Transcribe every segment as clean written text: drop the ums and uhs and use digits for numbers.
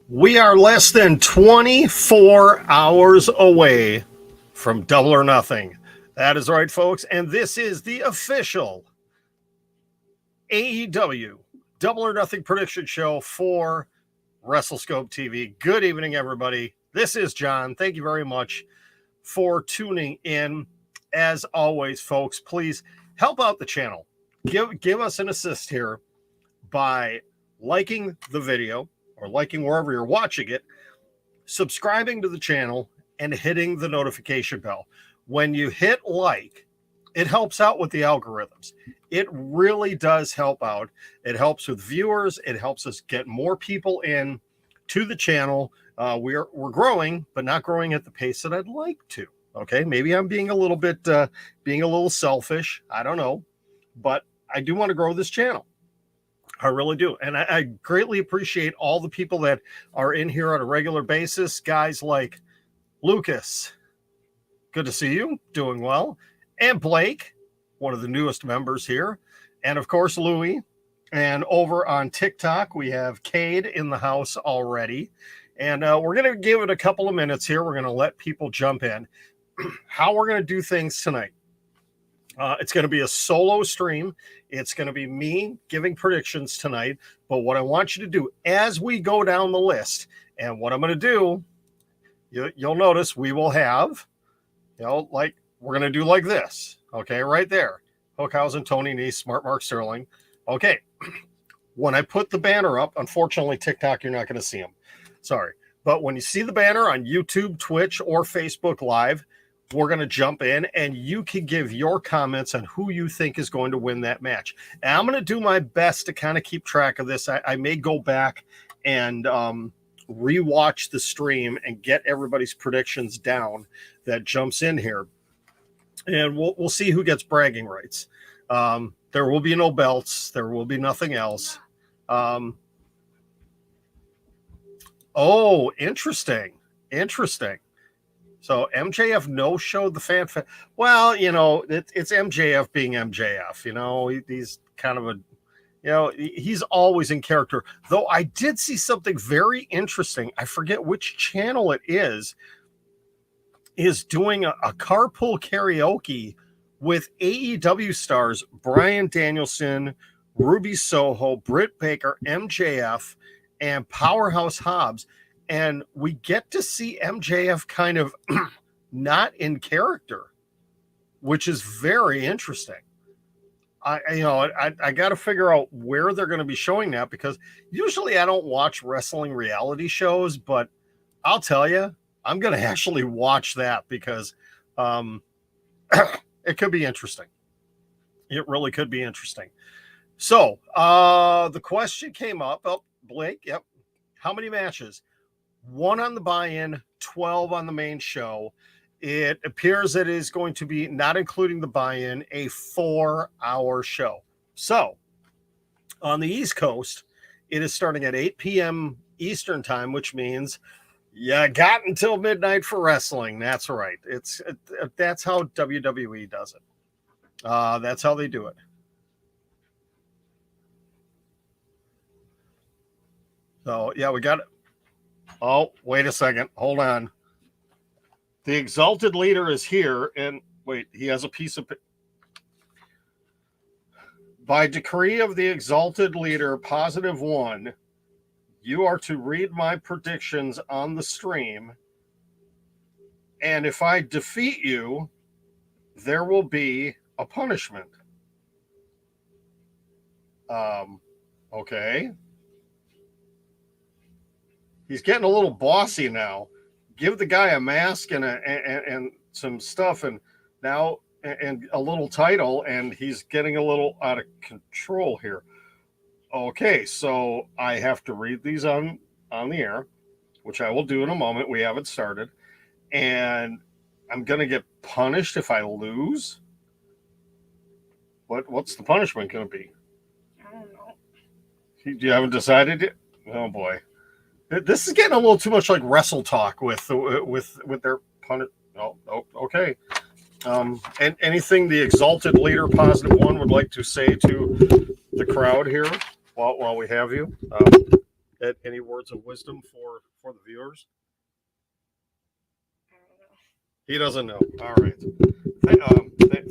We are less than 24 hours away from Double or Nothing. That is right, folks. And this is the official AEW Double or Nothing prediction show for WrestleScope TV. Good evening, everybody. This is John. Thank you very much for tuning in. As always, folks, please help out the channel. Give us an assist here by liking the video, or liking wherever you're watching it, subscribing to the channel, and hitting the notification bell. When you hit like, it helps out with the algorithms. It really does help out. It helps with viewers. It helps us get more people in to the channel. We're growing, but not growing at the pace that I'd like to. Okay, maybe I'm being a little selfish. I don't know, but I do want to grow this channel. I really do. And I greatly appreciate all the people that are in here on a regular basis. Guys like Lucas, good to see you, doing well. And Blake, one of the newest members here. And of course, Louie. And over on TikTok, we have Cade in the house already. And we're going to give it a couple of minutes here. We're going to let people jump in. How we're going to do things tonight. It's going to be a solo stream. It's going to be me giving predictions tonight. But what I want you to do as we go down the list, and what I'm going to do, you'll notice we will have, like we're going to do like this. Okay, right there. Hookhausen, Tony Nese, Smart Mark Sterling. Okay, when I put the banner up, unfortunately, TikTok, you're not going to see them. Sorry. But when you see the banner on YouTube, Twitch, or Facebook Live, we're going to jump in and you can give your comments on who you think is going to win that match. And I'm going to do my best to kind of keep track of this. I may go back and rewatch the stream and get everybody's predictions down that jumps in here. And we'll see who gets bragging rights. There will be no belts. There will be nothing else. Oh, interesting. So MJF no-showed the fan. Well, it's MJF being MJF. He's kind of he's always in character. Though I did see something very interesting. I forget which channel it is doing a carpool karaoke with AEW stars Bryan Danielson, Ruby Soho, Britt Baker, MJF, and Powerhouse Hobbs. And we get to see MJF kind of not in character, which is very interesting. I got to figure out where they're going to be showing that, because usually I don't watch wrestling reality shows, but I'll tell you, I'm going to actually watch that because it could be interesting. It really could be interesting. So the question came up. Oh, Blake, yep. How many matches? 1 on the buy-in, 12 on the main show. It appears that it is going to be, not including the buy-in, a 4-hour show. So, on the East Coast, it is starting at 8 p.m. Eastern time, which means you got until midnight for wrestling. That's right. That's how WWE does it. That's how they do it. So, yeah, we got it. Oh, wait a second. Hold on. The Exalted Leader is here. And wait, he has a piece of... By decree of the Exalted Leader, +1, you are to read my predictions on the stream. And if I defeat you, there will be a punishment. Okay. He's getting a little bossy now. Give the guy a mask and some stuff, and now and a little title, and he's getting a little out of control here. Okay, so I have to read these on the air, which I will do in a moment. We haven't started, and I'm gonna get punished if I lose. What's the punishment gonna be? I don't know. You haven't decided yet? Oh boy. This is getting a little too much like Wrestle Talk with their pundit. Oh, okay. And anything the Exalted Leader +1 would like to say to the crowd here while we have you? Any words of wisdom for the viewers? He doesn't know. All right.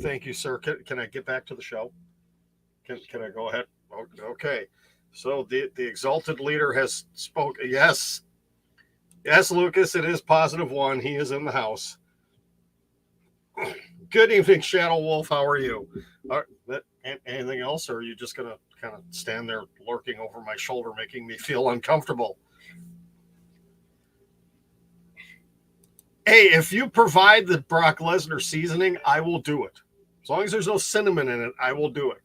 Thank you, sir. Can I get back to the show? Can I go ahead? Okay. So the exalted leader has spoken. Yes. Yes, Lucas, it is +1. He is in the house. Good evening, Shadow Wolf. How are you? Anything else, or are you just going to kind of stand there lurking over my shoulder, making me feel uncomfortable? Hey, if you provide the Brock Lesnar seasoning, I will do it. As long as there's no cinnamon in it, I will do it.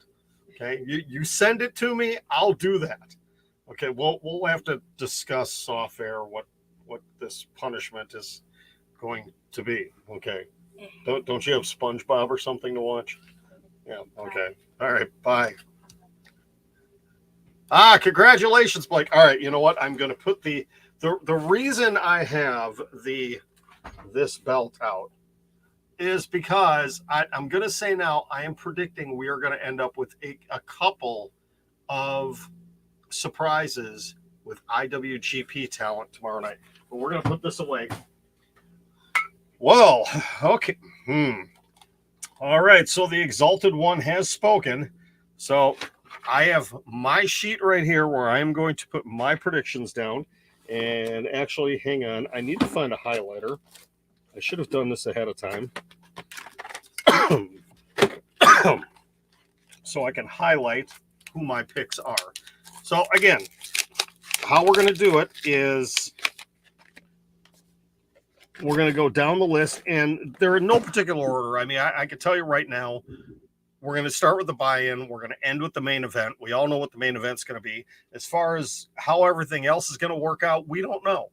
Okay, you send it to me, I'll do that. Okay, we'll have to discuss off air what this punishment is going to be. Okay, don't you have SpongeBob or something to watch? Yeah. Okay. All right. Bye. Congratulations, Blake. All right. You know what? I'm going to put the reason I have this belt out is because I'm going to say now I am predicting we are going to end up with a couple of surprises with IWGP talent tomorrow night. But we're going to put this away. Well, okay. All right. So the Exalted One has spoken. So I have my sheet right here where I am going to put my predictions down. And actually, hang on. I need to find a highlighter. I should have done this ahead of time. So I can highlight who my picks are. So again, how we're going to do it is we're going to go down the list, and they're in no particular order. I mean, I can tell you right now, we're going to start with the buy-in. We're going to end with the main event. We all know what the main event's going to be. As far as how everything else is going to work out, we don't know.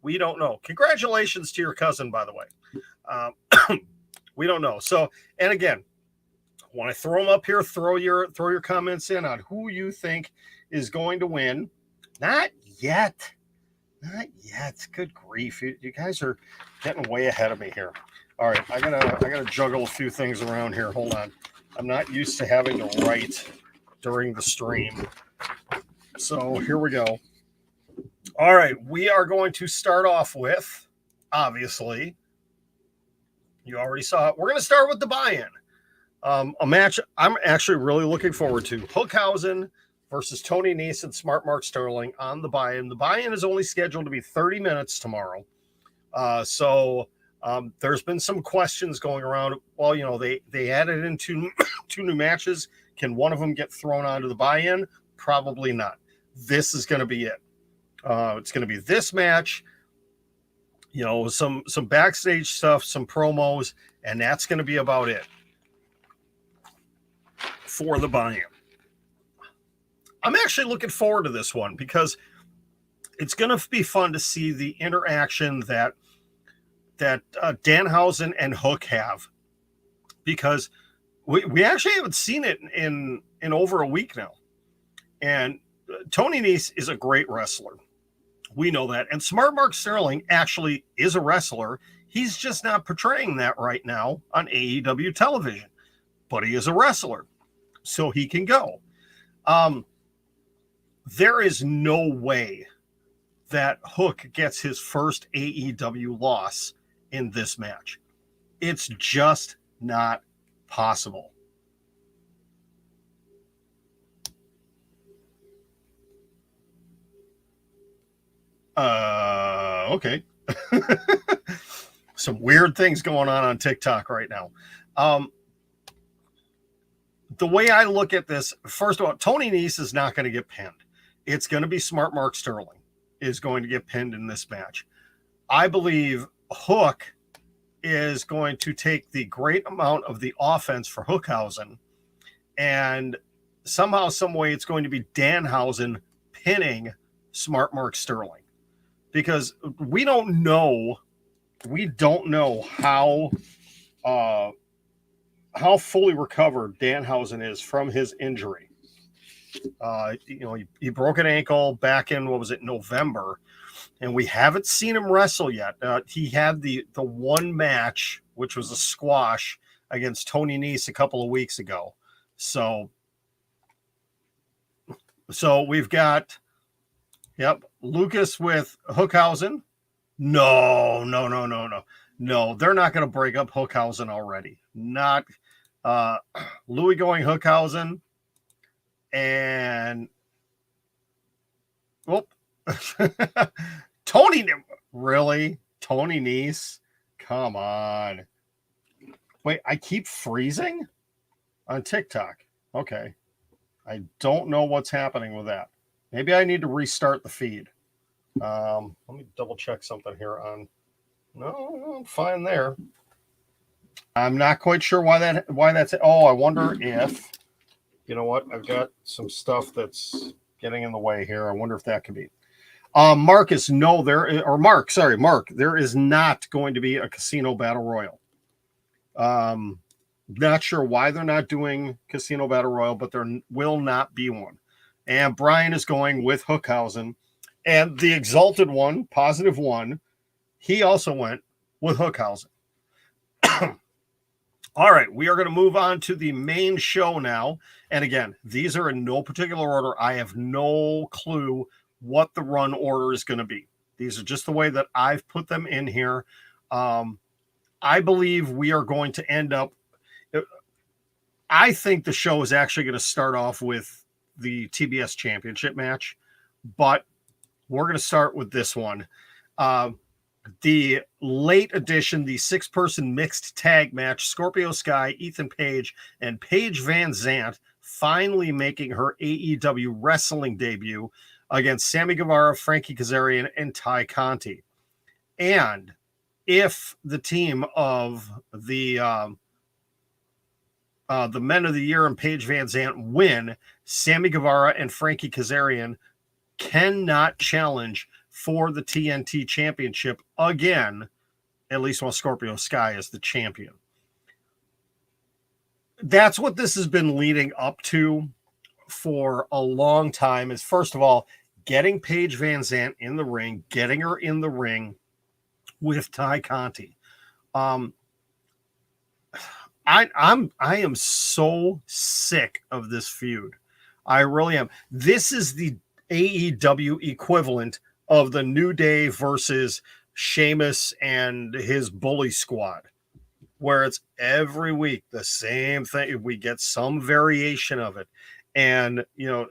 We don't know. Congratulations to your cousin, by the way. We don't know. So, and again, when I throw them up here, throw your comments in on who you think is going to win. Not yet. Not yet. Good grief. You guys are getting way ahead of me here. All right, I gotta juggle a few things around here. Hold on. I'm not used to having to write during the stream. So here we go. All right, we are going to start off with, obviously, you already saw it. We're going to start with the buy-in. A match I'm actually really looking forward to. Hookhausen versus Tony Nese and Smart Mark Sterling on the buy-in. The buy-in is only scheduled to be 30 minutes tomorrow. So there's been some questions going around. Well, you know, they added in two new matches. Can one of them get thrown onto the buy-in? Probably not. This is going to be it. It's going to be this match, you know, some backstage stuff, some promos, and that's going to be about it for the buy-in. I'm actually looking forward to this one because it's going to be fun to see the interaction that Danhausen and Hook have, because we actually haven't seen it in over a week now. And Tony Nese is a great wrestler. We know that. And Smart Mark Sterling actually is a wrestler. He's just not portraying that right now on AEW television. But he is a wrestler, so he can go. There is no way that Hook gets his first AEW loss in this match. It's just not possible. Okay. Some weird things going on TikTok right now. The way I look at this, first of all, Tony Nese is not going to get pinned. It's going to be Smart Mark Sterling is going to get pinned in this match. I believe Hook is going to take the great amount of the offense for Hookhausen, and somehow, some way, it's going to be Danhausen pinning Smart Mark Sterling, because we don't know how fully recovered Danhausen is from his injury. You know, he broke an ankle back in, November, and we haven't seen him wrestle yet. He had the one match, which was a squash against Tony Nese a couple of weeks ago. So we've got, yep, Lucas with Hookhausen. No. They're not going to break up Hookhausen already. Not Louis going Hookhausen and Tony. Really? Tony Nese? Come on. Wait, I keep freezing on TikTok. Okay. I don't know what's happening with that. Maybe I need to restart the feed. Let me double check something here on. No, I'm fine there. I'm not quite sure why that's. Oh, I wonder if, you know what? I've got some stuff that's getting in the way here. I wonder if that could be. Marcus, no, Mark, there is not going to be a casino battle royal. Not sure why they're not doing casino battle royal, but there will not be one. And Brian is going with Hookhausen, and the exalted one, positive one, he also went with Hookhausen. All right, we are going to move on to the main show now. And again, these are in no particular order. I have no clue what the run order is going to be. These are just the way that I've put them in here. I believe we are going to end up. I think the show is actually going to start off with the TBS Championship match, but we're going to start with this one. The late edition, the 6-person mixed tag match, Scorpio Sky, Ethan Page, and Paige Van Zant finally making her AEW wrestling debut against Sammy Guevara, Frankie Kazarian, and Ty Conti. And if the team of the Men of the Year and Paige Van Zant win, Sammy Guevara and Frankie Kazarian cannot challenge for the TNT Championship again, at least while Scorpio Sky is the champion. That's what this has been leading up to for a long time, is first of all, getting Paige Van Zant in the ring, getting her in the ring with Ty Conti. I am so sick of this feud. I really am. This is the AEW equivalent of the New Day versus Sheamus and his bully squad, where it's every week the same thing. We get some variation of it. And, you know,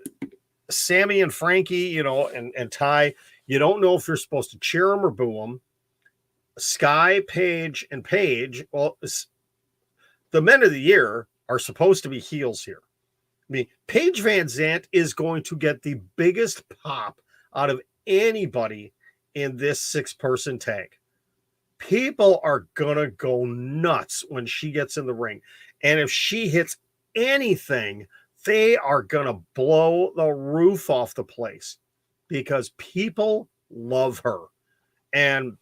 Sammy and Frankie, you know, and Ty, you don't know if you're supposed to cheer them or boo them. Sky, Paige, and Paige, well, the Men of the Year are supposed to be heels here. I mean, Paige Van Zant is going to get the biggest pop out of anybody in this 6-person tag. People are going to go nuts when she gets in the ring. And if she hits anything, they are going to blow the roof off the place because people love her. And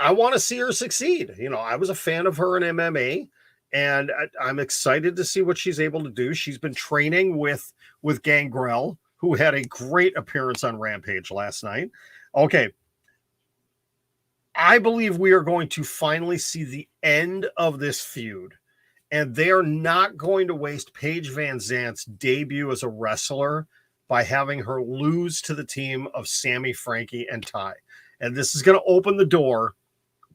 I want to see her succeed. You know, I was a fan of her in MMA, and I'm excited to see what she's able to do. She's been training with Gangrel, who had a great appearance on Rampage last night. Okay. I believe we are going to finally see the end of this feud, and they are not going to waste Paige Van Zant's debut as a wrestler by having her lose to the team of Sammy, Frankie, and Ty. And this is going to open the door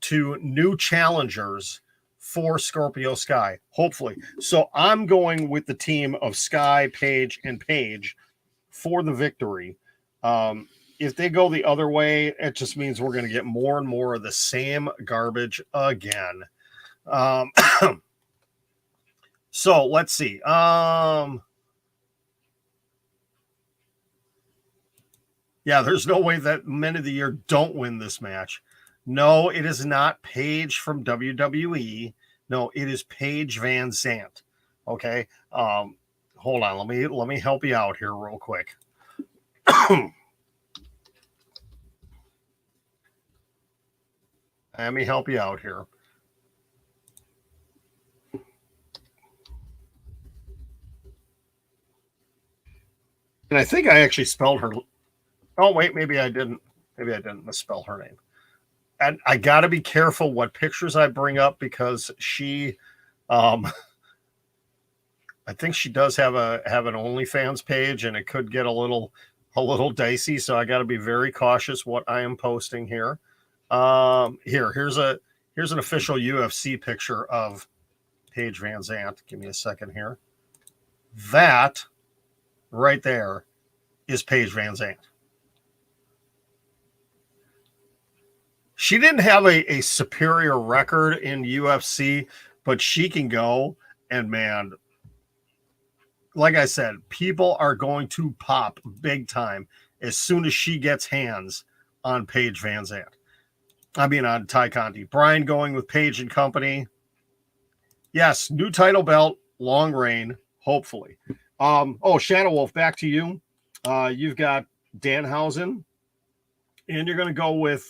to new challengers for Scorpio Sky, hopefully. So I'm going with the team of Sky, Paige, and Paige for the victory. If they go the other way, it just means we're going to get more and more of the same garbage again. So let's see. Yeah, there's no way that Men of the Year don't win this match. No, it is not Paige from WWE. No, it is Paige Van Zant. Okay. Hold on. Let me help you out here real quick. Let me help you out here. And I think I actually spelled her. Oh, wait, maybe I didn't. Maybe I didn't misspell her name. And I got to be careful what pictures I bring up because she, I think she does have an OnlyFans page, and it could get a little a little dicey, so I got to be very cautious what I am posting here. Here's an official UFC picture of Paige Van Zandt. Give me a second here. That right there is Paige Van Zandt. She didn't have a superior record in UFC, but she can go. And man, like I said, people are going to pop big time as soon as she gets hands on Paige Van Zandt. I mean, on Ty Conti. Brian going with Paige and company. Yes, new title belt, long reign, hopefully. Shadow Wolf, back to you. You've got Danhausen, and you're going to go with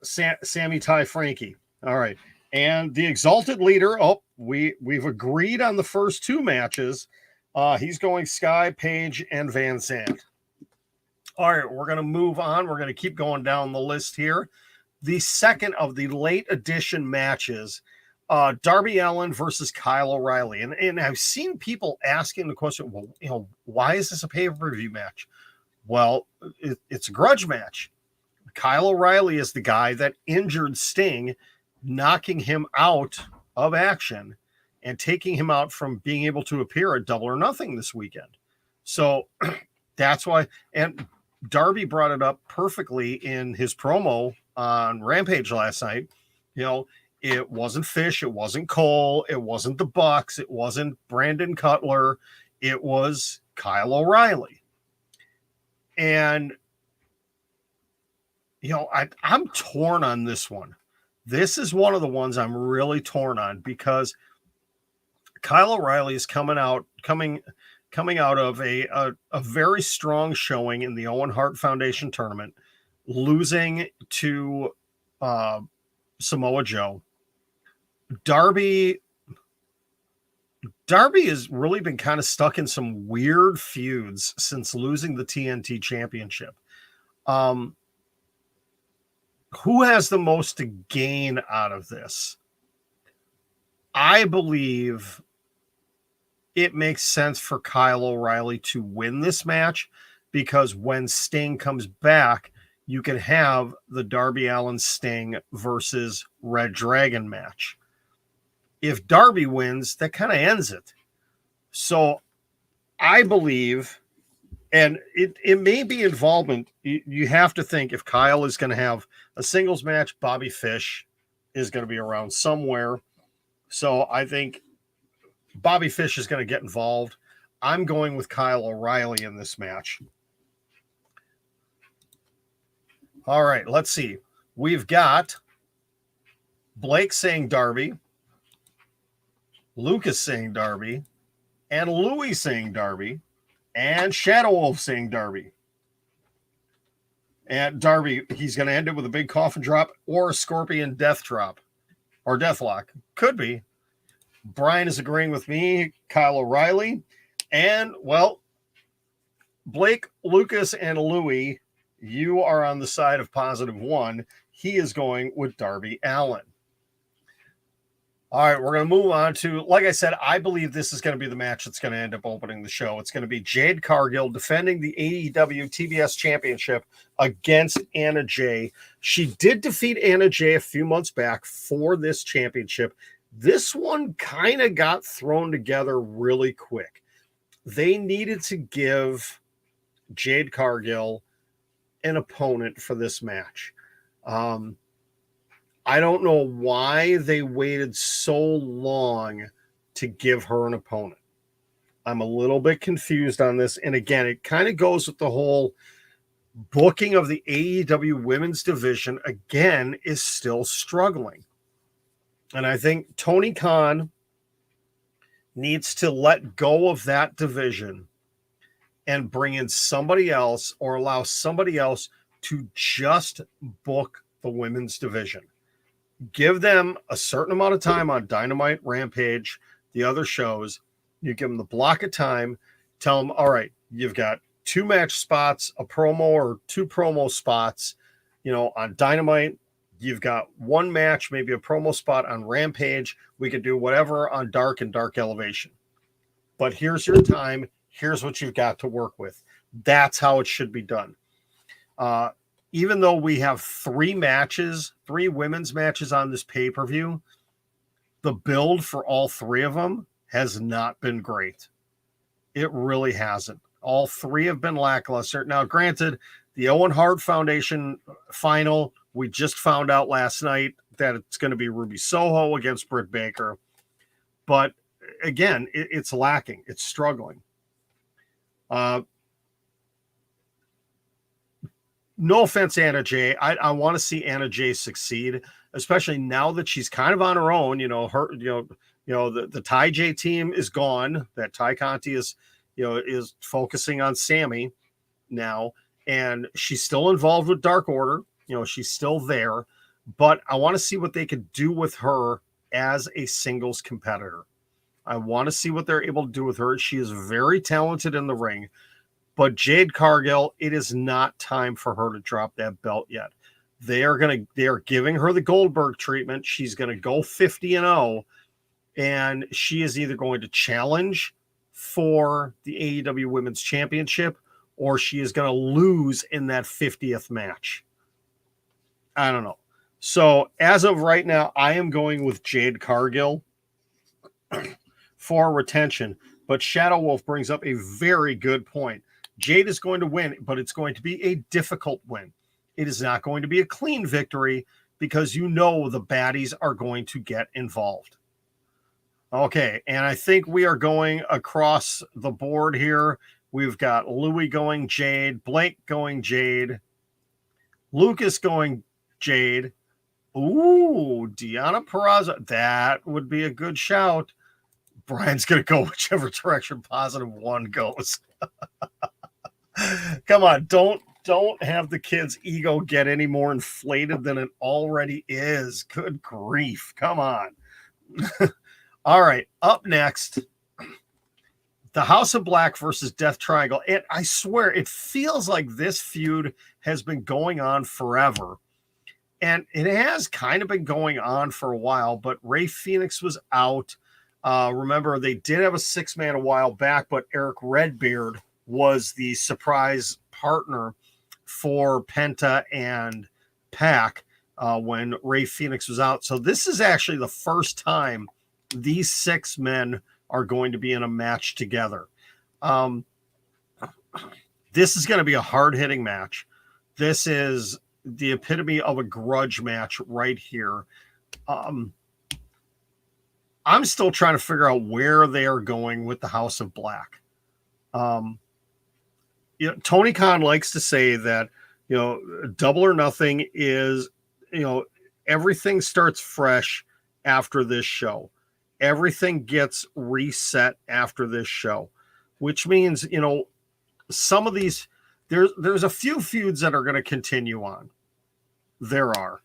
Sammy Ty Frankie. All right. And the Exalted Leader, we've agreed on the first two matches. He's going Sky, Paige, and Van Zandt. All right, we're going to move on. We're going to keep going down the list here. The second of the late edition matches, Darby Allin versus Kyle O'Reilly. And I've seen people asking the question, well, why is this a pay-per-view match? Well, it's a grudge match. Kyle O'Reilly is the guy that injured Sting, knocking him out of action and taking him out from being able to appear at Double or Nothing this weekend. So that's why, and Darby brought it up perfectly in his promo on Rampage last night. It wasn't Fish, it wasn't Cole, it wasn't the Bucks, it wasn't Brandon Cutler, it was Kyle O'Reilly. And I'm torn on this one. This is one of the ones I'm really torn on because Kyle O'Reilly is coming out of a very strong showing in the Owen Hart Foundation tournament, losing to Samoa Joe. Darby has really been kind of stuck in some weird feuds since losing the TNT championship. Who has the most to gain out of this? I believe it makes sense for Kyle O'Reilly to win this match because when Sting comes back, you can have the Darby Allin Sting versus Red Dragon match. If Darby wins, that kind of ends it. So I believe, and it may be involvement. You have to think if Kyle is going to have a singles match, Bobby Fish is going to be around somewhere. So I think Bobby Fish is going to get involved. I'm going with Kyle O'Reilly in this match. All right, let's see. We've got Blake saying Darby, Lucas saying Darby, and Louie saying Darby, and Shadow Wolf saying Darby. And Darby, he's going to end it with a big coffin drop or a scorpion death drop or deathlock. Could be. Brian is agreeing with me, Kyle O'Reilly. And, well, Blake, Lucas, and Louie, you are on the side of positive one. He is going with Darby Allin. All right, we're going to move on to, like I said, I believe this is going to be the match that's going to end up opening the show. It's going to be Jade Cargill defending the AEW TBS Championship against Anna Jay. She did defeat Anna Jay a few months back for this championship. This one kind of got thrown together really quick. They needed to give Jade Cargill an opponent for this match. I don't know why they waited so long to give her an opponent. I'm a little bit confused on this. And again, it kind of goes with the whole booking of the AEW women's division, again, is still struggling. And I think Tony Khan needs to let go of that division and bring in somebody else or allow somebody else to just book the women's division. Give them a certain amount of time on Dynamite, Rampage, the other shows. You give them the block of time. Tell them, all right, you've got 2 match spots, a promo or 2 promo spots, on Dynamite. You've got 1 match, maybe a promo spot on Rampage. We could do whatever on Dark and Dark Elevation. But here's your time. Here's what you've got to work with. That's how it should be done. Even though we have 3 women's matches on this pay-per-view, the build for all 3 of them has not been great. It really hasn't. All 3 have been lackluster. Now, granted, the Owen Hart Foundation final, we just found out last night that it's going to be Ruby Soho against Britt Baker. But again, it's lacking. It's struggling. No offense, Anna Jay. I want to see Anna Jay succeed, especially now that she's kind of on her own. The Ty J team is gone. That Ty Conti is focusing on Sammy now, and she's still involved with Dark Order. She's still there, but I want to see what they could do with her as a singles competitor. I want to see what they're able to do with her. She is very talented in the ring. But Jade Cargill, it is not time for her to drop that belt yet. They are giving her the Goldberg treatment. She's going to go 50-0, and she is either going to challenge for the AEW Women's Championship, or she is going to lose in that 50th match. I don't know. So as of right now, I am going with Jade Cargill for retention. But Shadow Wolf brings up a very good point. Jade is going to win, but it's going to be a difficult win. It is not going to be a clean victory because the baddies are going to get involved. Okay, and I think we are going across the board here. We've got Louis going Jade, Blake going Jade, Lucas going Jade. Ooh, Deanna Peraza. That would be a good shout. Brian's going to go whichever direction positive one goes. Come on, don't have the kid's ego get any more inflated than it already is. Good grief. Come on. All right, up next, the House of Black versus Death Triangle. I swear, it feels like this feud has been going on forever. And it has kind of been going on for a while, but Rey Fenix was out. Remember, they did have a 6-man a while back, but Eric Redbeard was the surprise partner for Penta and Pac when Rey Fenix was out. So this is actually the first time these 6 men are going to be in a match together. This is going to be a hard-hitting match. This is the epitome of a grudge match right here. I'm still trying to figure out where they are going with the House of Black. Tony Khan likes to say that, Double or Nothing is, everything starts fresh after this show. Everything gets reset after this show, which means, some of these, there's a few feuds that are going to continue on. There are,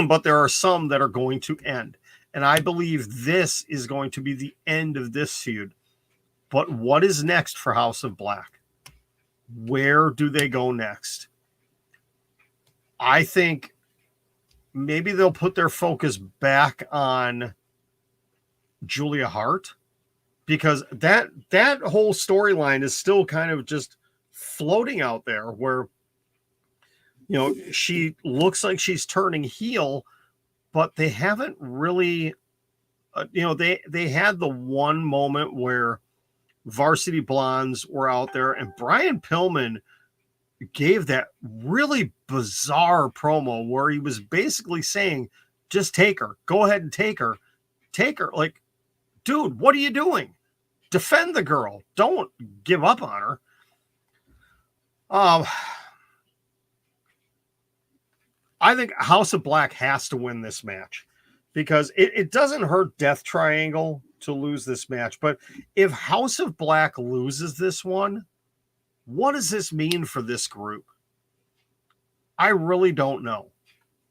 but there are some that are going to end. And I believe this is going to be the end of this feud. But what is next for House of Black? Where do they go next? I think maybe they'll put their focus back on Julia Hart, because that whole storyline is still kind of just floating out there where, she looks like she's turning heel, but they haven't really, they had the one moment where Varsity Blondes were out there, and Brian Pillman gave that really bizarre promo where he was basically saying, just take her, go ahead and take her. Like, dude, what are you doing? Defend the girl. Don't give up on her. I think House of Black has to win this match because it doesn't hurt Death Triangle to lose this match. But if House of Black loses this one, what does this mean for this group? I really don't know.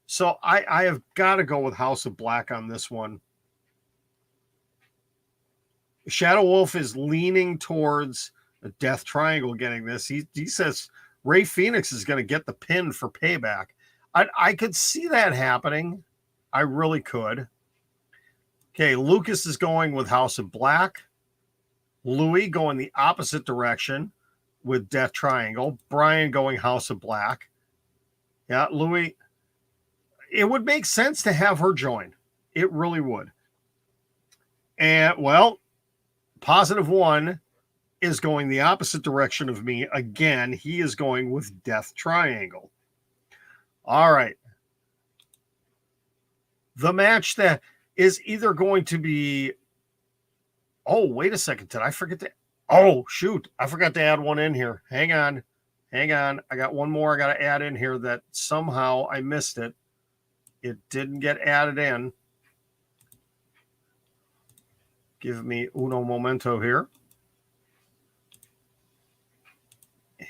So I have got to go with House of Black on this one. Shadow Wolf is leaning towards a Death Triangle getting this. He says Rey Fenix is going to get the pin for Payback. I could see that happening. I really could. Okay, Lucas is going with House of Black. Louis going the opposite direction with Death Triangle. Brian going House of Black. Yeah, Louis. It would make sense to have her join. It really would. And, well, Positive One is going the opposite direction of me. Again, he is going with Death Triangle. All right. The match that is either going to be... Oh, wait a second. Did I forget to... Oh, shoot. I forgot to add one in here. Hang on. I got one more I got to add in here that somehow I missed it. It didn't get added in. Give me uno momento here.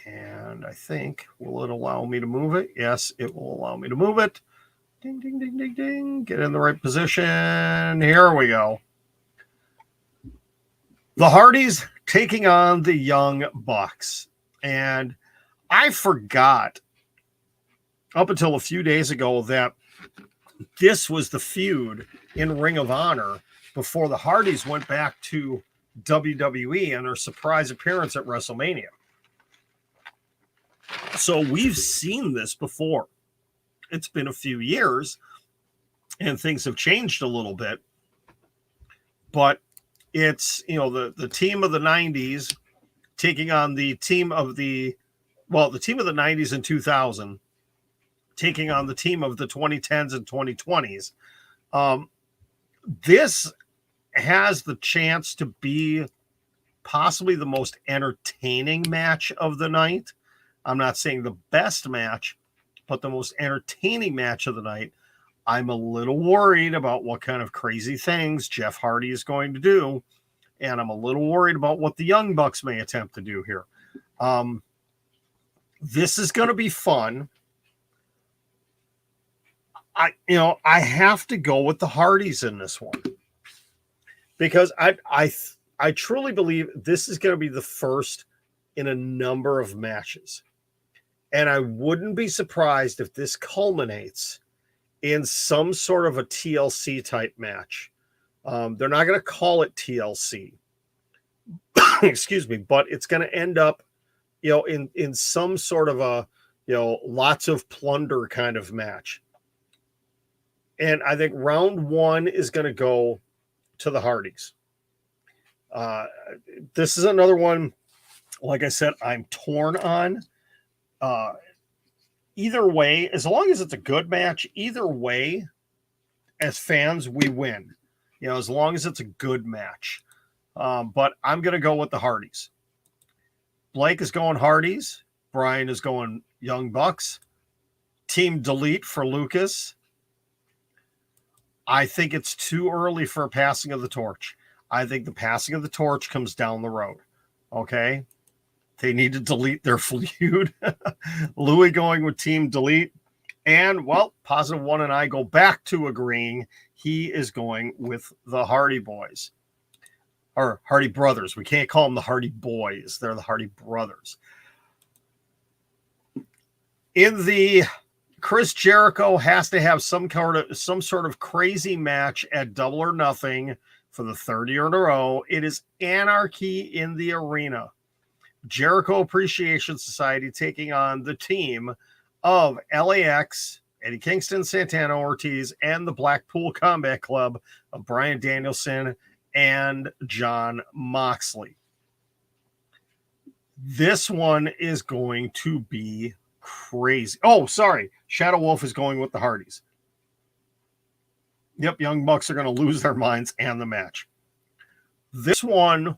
And I think, will it allow me to move it? Yes, it will allow me to move it. Ding, ding, ding, ding, ding. Get in the right position. Here we go. The Hardys taking on the Young Bucks. And I forgot up until a few days ago that this was the feud in Ring of Honor before the Hardys went back to WWE and their surprise appearance at WrestleMania. So we've seen this before. It's been a few years and things have changed a little bit, but it's, you know, the team of the 90s taking on the team of the team of the 90s and 2000 taking on the team of the 2010s and 2020s. This has the chance to be possibly the most entertaining match of the night. I'm not saying the best match, but the most entertaining match of the night. I'm a little worried about what kind of crazy things Jeff Hardy is going to do, and I'm a little worried about what the Young Bucks may attempt to do here. This is going to be fun. I have to go with the Hardys in this one because I truly believe this is going to be the first in a number of matches. And I wouldn't be surprised if this culminates in some sort of a TLC type match. They're not going to call it TLC, excuse me, but it's going to end up, in some sort of a, lots of plunder kind of match. And I think round one is going to go to the Hardys. This is another one, like I said, I'm torn on. Either way, as long as it's a good match, either way, as fans, we win. As long as it's a good match. But I'm going to go with the Hardys. Blake is going Hardys. Brian is going Young Bucks. Team Delete for Lucas. I think it's too early for a passing of the torch. I think the passing of the torch comes down the road. Okay? They need to delete their feud. Louis going with Team Delete. And, Positive One and I go back to agreeing he is going with the Hardy Boys. Or Hardy Brothers. We can't call them the Hardy Boys. They're the Hardy Brothers. In the Chris Jericho has to have some sort of crazy match at Double or Nothing for the third year in a row. It is Anarchy in the Arena. Jericho Appreciation Society taking on the team of LAX, Eddie Kingston, Santana Ortiz, and the Blackpool Combat Club of Bryan Danielson and Jon Moxley. This one is going to be crazy. Oh, sorry. Shadow Wolf is going with the Hardys. Yep, Young Bucks are going to lose their minds and the match. This one,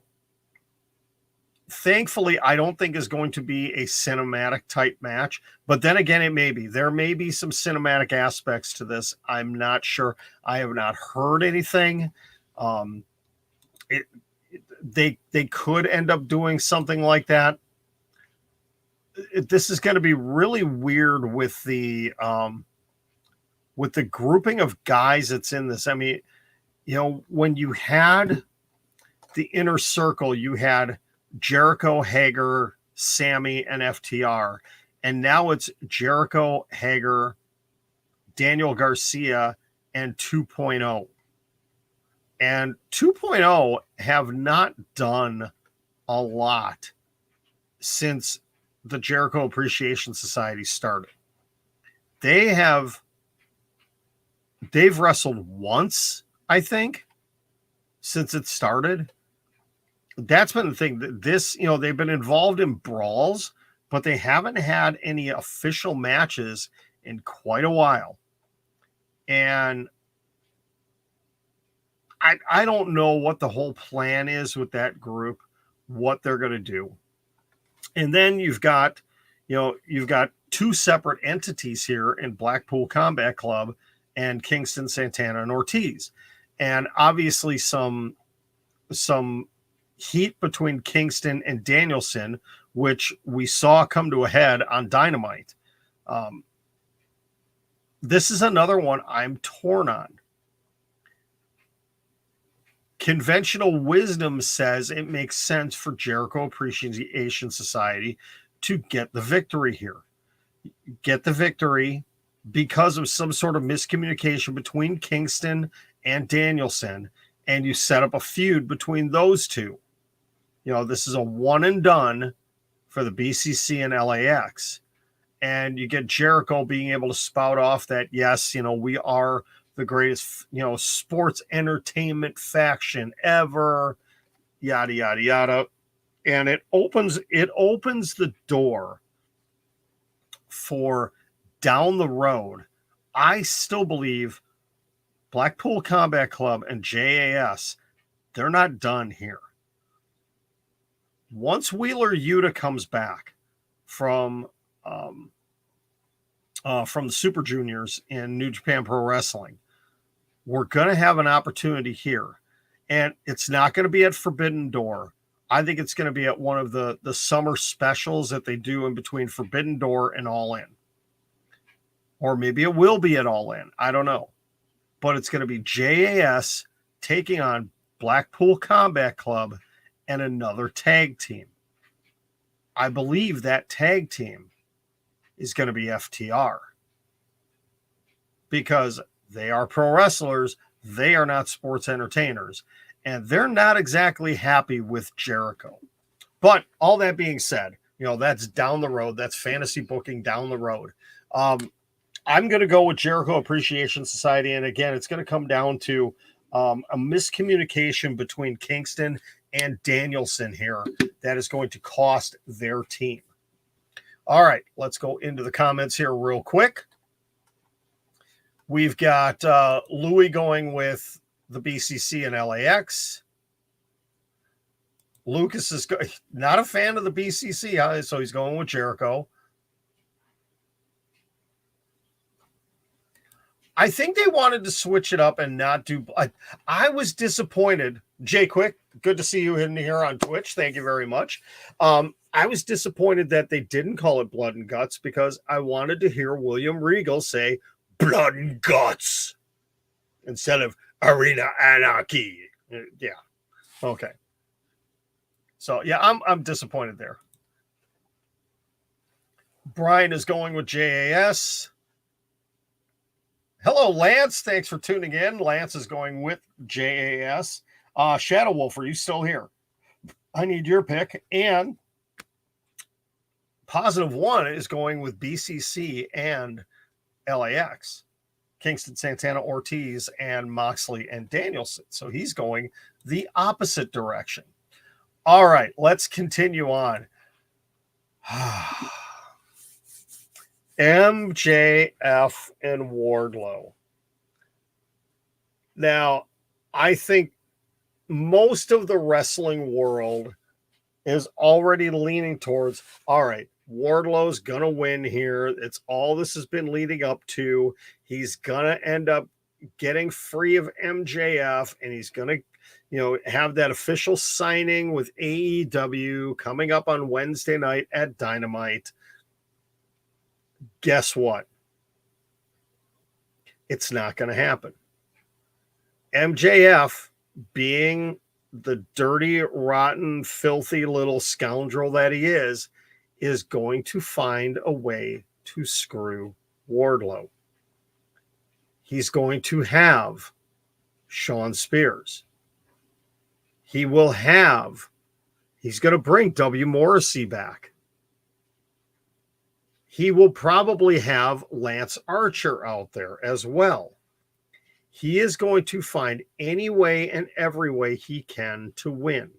thankfully, I don't think is going to be a cinematic type match, but then again, it may be. There may be some cinematic aspects to this. I'm not sure. I have not heard anything. They could end up doing something like that. This is going to be really weird with the grouping of guys that's in this. I mean, when you had the Inner Circle, you had Jericho, Hager, Sammy, and FTR. And now it's Jericho, Hager, Daniel Garcia, and 2.0. And 2.0 have not done a lot since the Jericho Appreciation Society started. They've wrestled once, I think, since it started. That's been the thing. They've been involved in brawls, but they haven't had any official matches in quite a while. And I don't know what the whole plan is with that group, what they're going to do. And then you've got two separate entities here in Blackpool Combat Club and Kingston, Santana, and Ortiz. And obviously some heat between Kingston and Danielson, which we saw come to a head on Dynamite. This is another one I'm torn on. Conventional wisdom says it makes sense for Jericho Appreciation Society to get the victory here. Get the victory because of some sort of miscommunication between Kingston and Danielson, and you set up a feud between those two. This is a one and done for the BCC and LAX. And you get Jericho being able to spout off that, yes, we are the greatest, sports entertainment faction ever, yada, yada, yada. And it opens the door for down the road. I still believe Blackpool Combat Club and JAS, they're not done here. Once Wheeler Yuta comes back from the Super Juniors in New Japan Pro Wrestling, we're going to have an opportunity here. And it's not going to be at Forbidden Door. I think it's going to be at one of the summer specials that they do in between Forbidden Door and All In. Or maybe it will be at All In. I don't know. But it's going to be JAS taking on Blackpool Combat Club and another tag team. I believe that tag team is going to be FTR. Because they are pro wrestlers. They are not sports entertainers. And they're not exactly happy with Jericho. But all that being said, that's down the road. That's fantasy booking down the road. I'm going to go with Jericho Appreciation Society. And again, it's going to come down to a miscommunication between Kingston and Danielson here that is going to cost their team. All right, let's go into the comments here real quick. We've got Louis going with the BCC and LAX. Lucas is not a fan of the BCC, so he's going with Jericho. I think they wanted to switch it up and not do. I was disappointed. Jay Quick, good to see you in here on Twitch. Thank you very much. I was disappointed that they didn't call it Blood and Guts because I wanted to hear William Regal say Blood and Guts instead of Arena Anarchy. Yeah. Okay. So yeah, I'm disappointed there. Brian is going with JAS. Hello, Lance. Thanks for tuning in. Lance is going with JAS. Shadow Wolf, are you still here? I need your pick. And Positive One is going with BCC and LAX. Kingston, Santana, Ortiz, and Moxley and Danielson. So he's going the opposite direction. All right, let's continue on. MJF and Wardlow. Now, I think most of the wrestling world is already leaning towards, all right, Wardlow's going to win here. It's all this has been leading up to. He's going to end up getting free of MJF, and he's going to, have that official signing with AEW coming up on Wednesday night at Dynamite. Guess what? It's not going to happen. MJF, being the dirty, rotten, filthy little scoundrel that he is going to find a way to screw Wardlow. He's going to have Shawn Spears. He's going to bring W. Morrissey back. He will probably have Lance Archer out there as well. He is going to find any way and every way he can to win.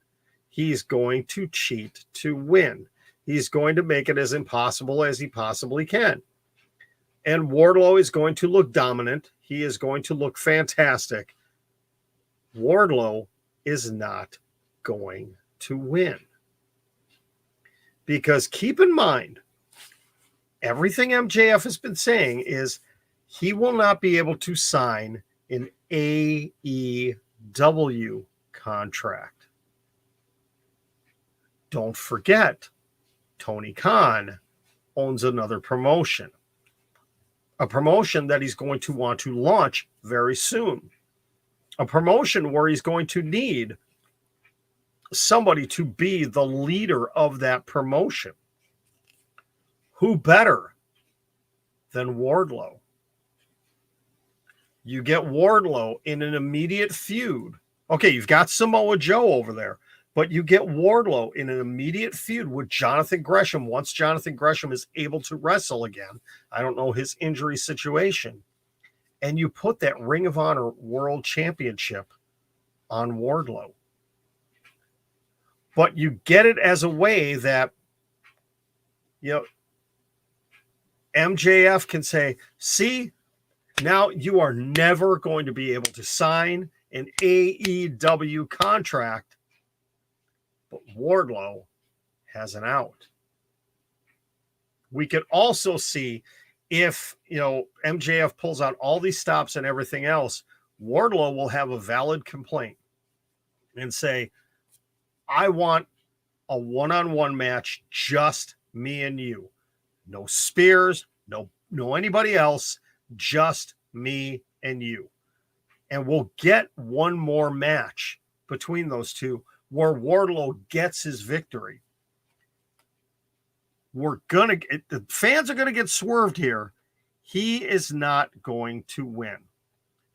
He's going to cheat to win. He's going to make it as impossible as he possibly can. And Wardlow is going to look dominant. He is going to look fantastic. Wardlow is not going to win. Because keep in mind, everything MJF has been saying is he will not be able to sign an AEW contract. Don't forget, Tony Khan owns another promotion, a promotion that he's going to want to launch very soon, a promotion where he's going to need somebody to be the leader of that promotion. Who better than Wardlow? You get Wardlow in an immediate feud. Okay, you've got Samoa Joe over there, but you get Wardlow in an immediate feud with Jonathan Gresham once Jonathan Gresham is able to wrestle again. I don't know his injury situation. And you put that Ring of Honor World Championship on Wardlow. But you get it as a way that, MJF can say, see, now you are never going to be able to sign an AEW contract, but Wardlow has an out. We could also see if, MJF pulls out all these stops and everything else, Wardlow will have a valid complaint and say, I want a one-on-one match, just me and you. No spears, no anybody else, just me and you. And we'll get one more match between those two where Wardlow gets his victory. The fans are going to get swerved here. He is not going to win.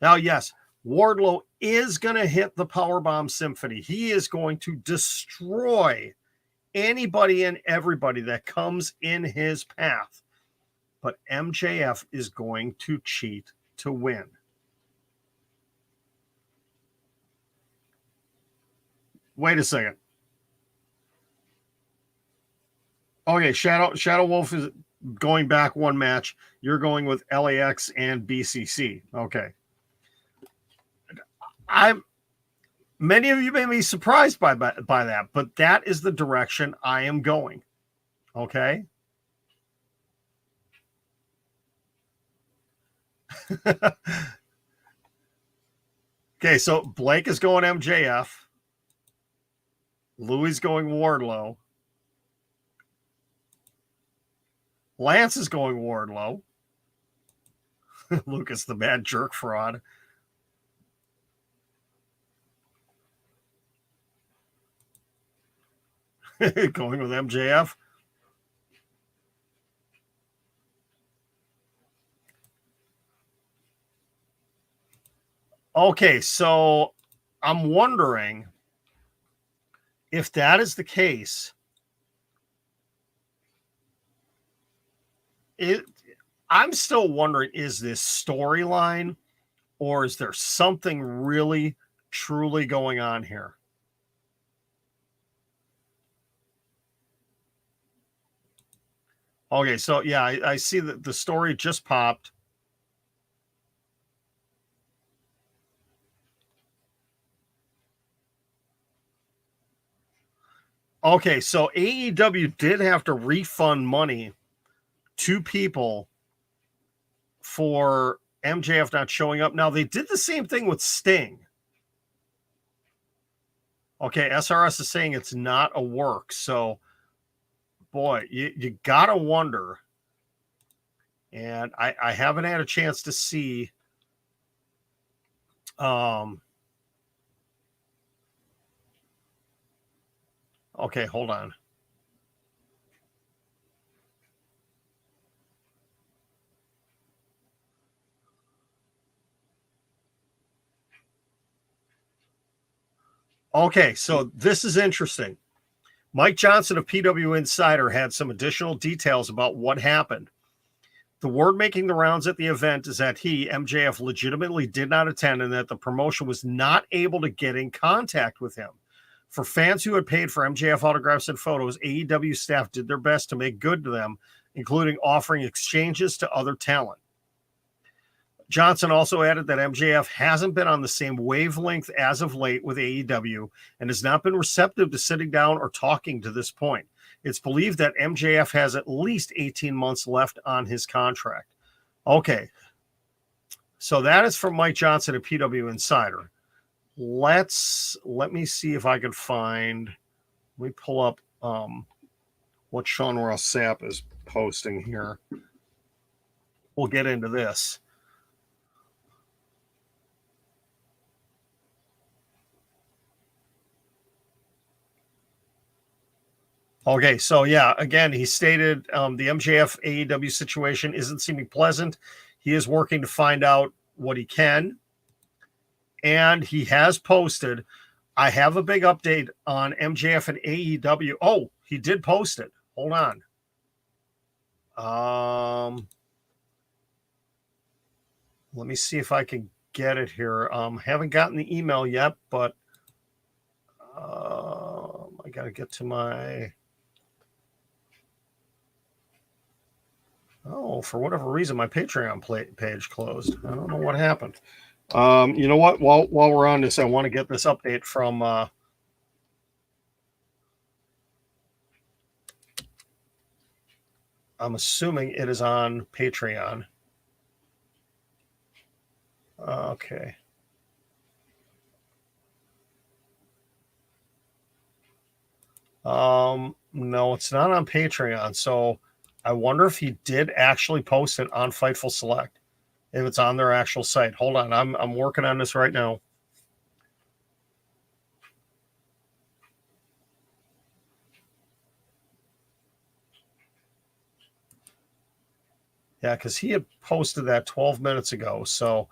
Now, yes, Wardlow is going to hit the Powerbomb Symphony. He is going to destroy anybody and everybody that comes in his path. But MJF is going to cheat to win. Wait a second. Okay, Shadow Wolf is going back one match. You're going with LAX and BCC. Okay. Many of you may be surprised by that, but that is the direction I am going. Okay. Okay, so Blake is going MJF. Louis going Wardlow. Lance is going Wardlow. Lucas, the bad jerk fraud. Going with MJF. Okay, so I'm wondering if that is the case. I'm still wondering, is this storyline or is there something really, truly going on here? Okay, so yeah, I see that the story just popped. Okay, so AEW did have to refund money to people for MJF not showing up. Now, they did the same thing with Sting. Okay, SRS is saying it's not a work. So, boy, you got to wonder. And I haven't had a chance to see. Okay, hold on. Okay, so this is interesting Mike Johnson of PW Insider had some additional details about what happened. The word making the rounds at the event is that he, MJF, legitimately did not attend and that the promotion was not able to get in contact with him. For fans who had paid for MJF autographs and photos, AEW staff did their best to make good to them, including offering exchanges to other talent. Johnson also added that MJF hasn't been on the same wavelength as of late with AEW and has not been receptive to sitting down or talking to this point. It's believed that MJF has at least 18 months left on his contract. Okay. So that is from Mike Johnson at PW Insider. Let me see if I can find, let me pull up what Sean Ross Sapp is posting here. We'll get into this. Okay, so yeah, again, he stated the MJF AEW situation isn't seeming pleasant. He is working to find out what he can. And he has posted, I have a big update on MJF and AEW. Oh, he did post it. Hold on. Let me see if I can get it here. Haven't gotten the email yet, but I got to get to my... Oh, for whatever reason, my Patreon page closed. I don't know what happened. You know what? While we're on this, I want to get this update from I'm assuming it is on Patreon. Okay. No, it's not on Patreon. So I wonder if he did actually post it on Fightful Select, if it's on their actual site. Hold on, I'm working on this right now. Yeah, because he had posted that 12 minutes ago. So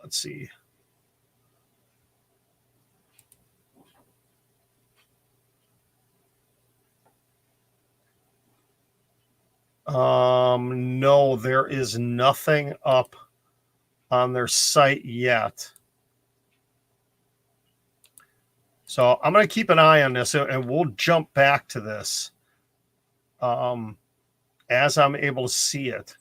let's see. No, there is nothing up on their site yet. So I'm going to keep an eye on this, and we'll jump back to this as I'm able to see it.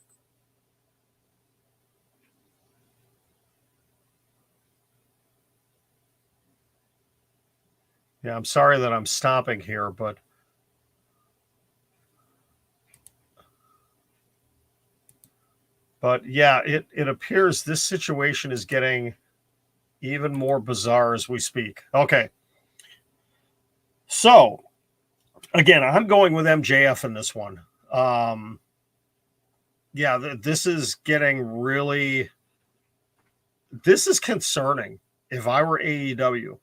Yeah, I'm sorry that I'm stopping here, but yeah, it appears this situation is getting even more bizarre as we speak. Okay. So, again, I'm going with MJF in this one. Yeah, this is getting really... This is concerning if I were AEW.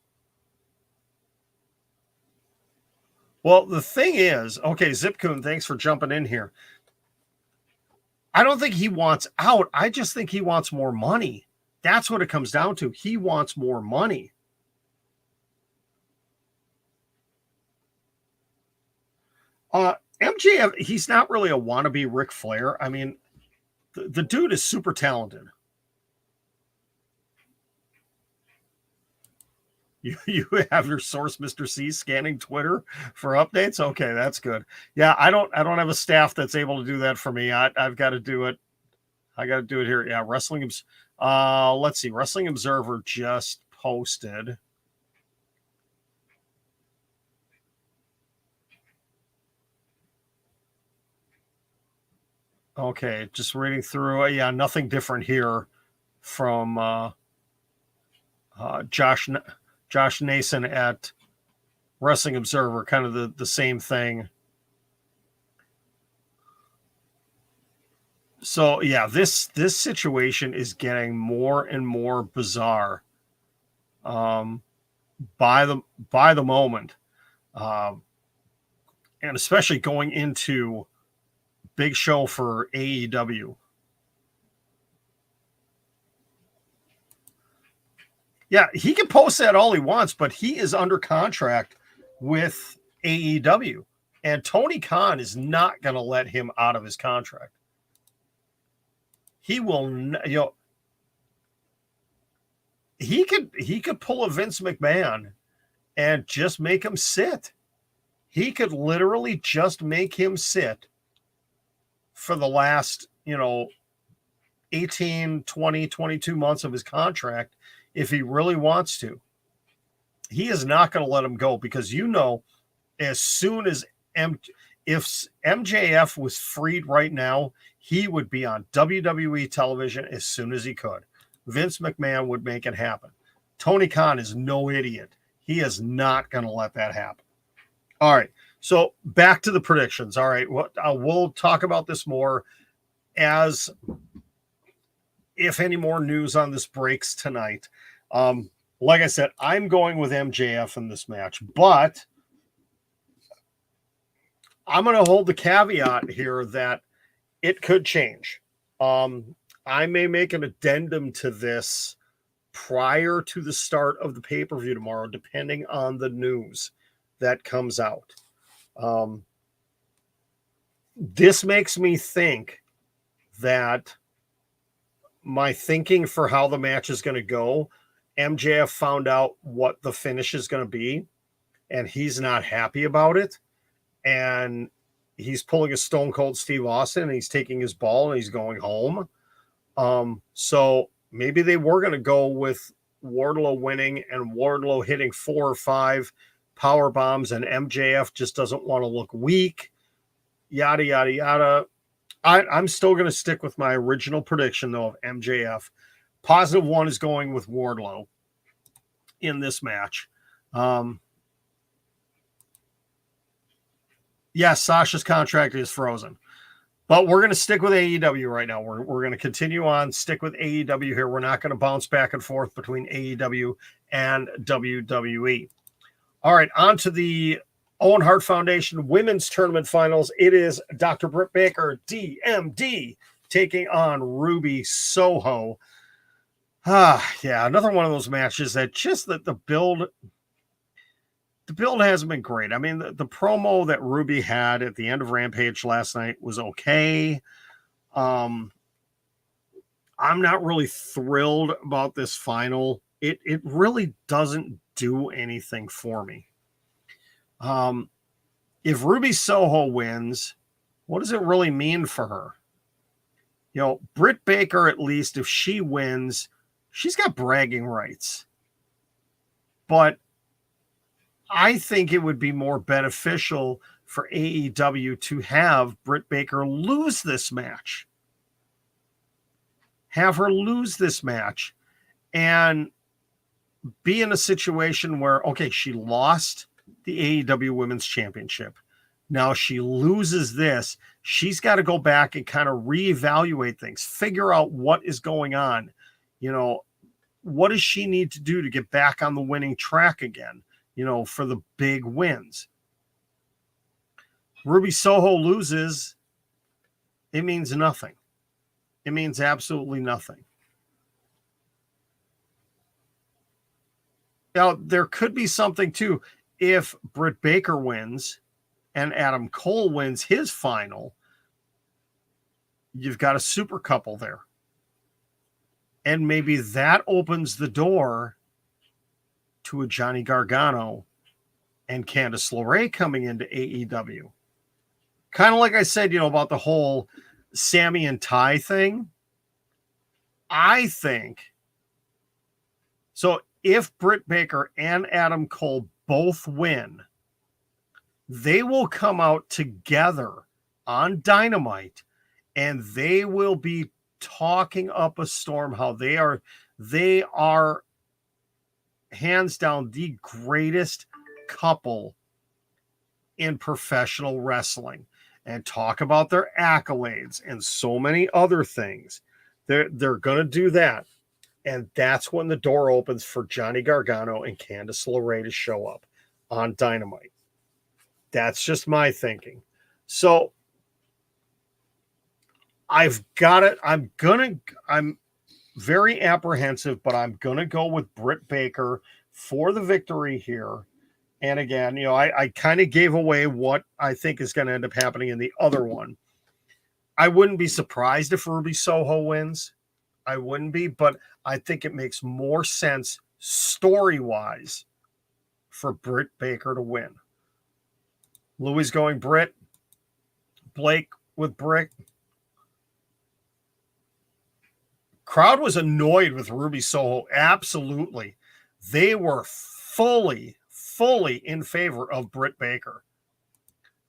Well, the thing is, okay, Zipcoon, thanks for jumping in here. I don't think he wants out. I just think he wants more money. That's what it comes down to. He wants more money. MJF, he's not really a wannabe Ric Flair. I mean, the dude is super talented. You have your source, Mr. C, scanning Twitter for updates. Okay, that's good. Yeah, I don't have a staff that's able to do that for me. I've got to do it. I got to do it here. Yeah, Wrestling. Let's see. Wrestling Observer just posted. Okay, just reading through. Yeah, nothing different here from Josh Nason at Wrestling Observer. Kind of the same thing. So yeah, this situation is getting more and more bizarre by the moment, and especially going into big show for AEW. Yeah, he can post that all he wants, but he is under contract with AEW. And Tony Khan is not going to let him out of his contract. He will, he could pull a Vince McMahon and just make him sit. He could literally just make him sit for the last, 18, 20, 22 months of his contract if he really wants to. He is not going to let him go because, as soon as if MJF was freed right now, he would be on WWE television as soon as he could. Vince McMahon would make it happen. Tony Khan is no idiot. He is not going to let that happen. All right. So back to the predictions. All right. We'll talk about this more as if any more news on this breaks tonight. Like I said, I'm going with MJF in this match, but I'm going to hold the caveat here that it could change. I may make an addendum to this prior to the start of the pay-per-view tomorrow, depending on the news that comes out. This makes me think that my thinking for how the match is going to go, MJF found out what the finish is going to be, and he's not happy about it. And he's pulling a Stone Cold Steve Austin, and he's taking his ball and he's going home. So maybe they were going to go with Wardlow winning and Wardlow hitting 4 or 5 power bombs, and MJF just doesn't want to look weak. Yada, yada, yada. I'm still going to stick with my original prediction, though, of MJF. +1 is going with Wardlow in this match. Yes, Sasha's contract is frozen. But we're going to stick with AEW right now. We're going to continue on, stick with AEW here. We're not going to bounce back and forth between AEW and WWE. All right, on to the Owen Hart Foundation Women's Tournament Finals. It is Dr. Britt Baker, DMD, taking on Ruby Soho. Yeah, another one of those matches that just that the build hasn't been great. I mean, the promo that Ruby had at the end of Rampage last night was okay. I'm not really thrilled about this final. It really doesn't do anything for me. If Ruby Soho wins, what does it really mean for her? Britt Baker, at least if she wins, she's got bragging rights. But I think it would be more beneficial for AEW to have Britt Baker lose this match. Have her lose this match and be in a situation where, okay, she lost the AEW Women's Championship. Now she loses this. She's got to go back and kind of reevaluate things, figure out what is going on. What does she need to do to get back on the winning track again? For the big wins. Ruby Soho loses, it means nothing. It means absolutely nothing. Now, there could be something too. If Britt Baker wins and Adam Cole wins his final, you've got a super couple there. And maybe that opens the door to a Johnny Gargano and Candice LeRae coming into AEW. Kind of like I said, about the whole Sammy and Ty thing. I think, so if Britt Baker and Adam Cole both win, they will come out together on Dynamite and they will be talking up a storm how they are hands down the greatest couple in professional wrestling, and talk about their accolades and so many other things. They're going to do that. And that's when the door opens for Johnny Gargano and Candice LeRae to show up on Dynamite. That's just my thinking. So I've got it. I'm very apprehensive, but I'm going to go with Britt Baker for the victory here. And again, I kind of gave away what I think is going to end up happening in the other one. I wouldn't be surprised if Ruby Soho wins. I wouldn't be, but I think it makes more sense story-wise for Britt Baker to win. Louis going Britt. Blake with Britt. Crowd was annoyed with Ruby Soho. Absolutely. They were fully in favor of Britt Baker.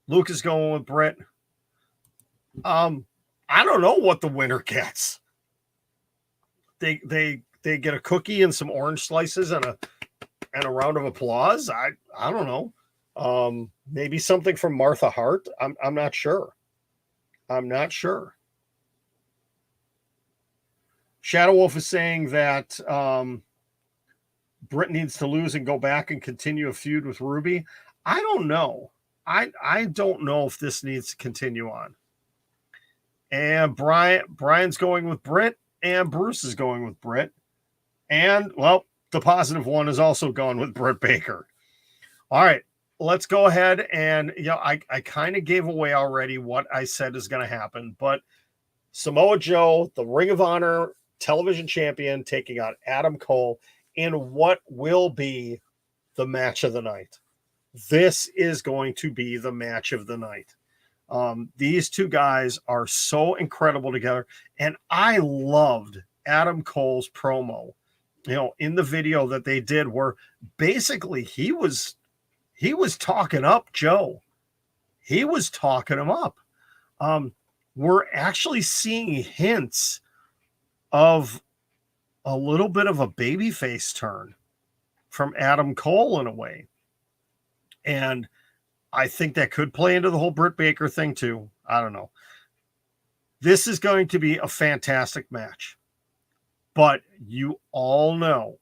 Luke is going with Britt. I don't know what the winner gets. They get a cookie and some orange slices and a round of applause. I don't know. Maybe something from Martha Hart. I'm not sure. I'm not sure. Shadow Wolf is saying that Britt needs to lose and go back and continue a feud with Ruby. I don't know. I don't know if this needs to continue on. And Brian's going with Britt, and Bruce is going with Britt. And, well, the positive one is also gone with Britt Baker. All right, let's go ahead and, I kind of gave away already what I said is going to happen, but Samoa Joe, the Ring of Honor television champion, taking on Adam Cole in what will be the match of the night. This is going to be the match of the night. These two guys are so incredible together, and I loved Adam Cole's promo, in the video that they did, where basically he was talking up Joe. He was talking him up. We're actually seeing hints of a little bit of a babyface turn from Adam Cole in a way. And I think that could play into the whole Britt Baker thing too. I don't know. This is going to be a fantastic match. But you all know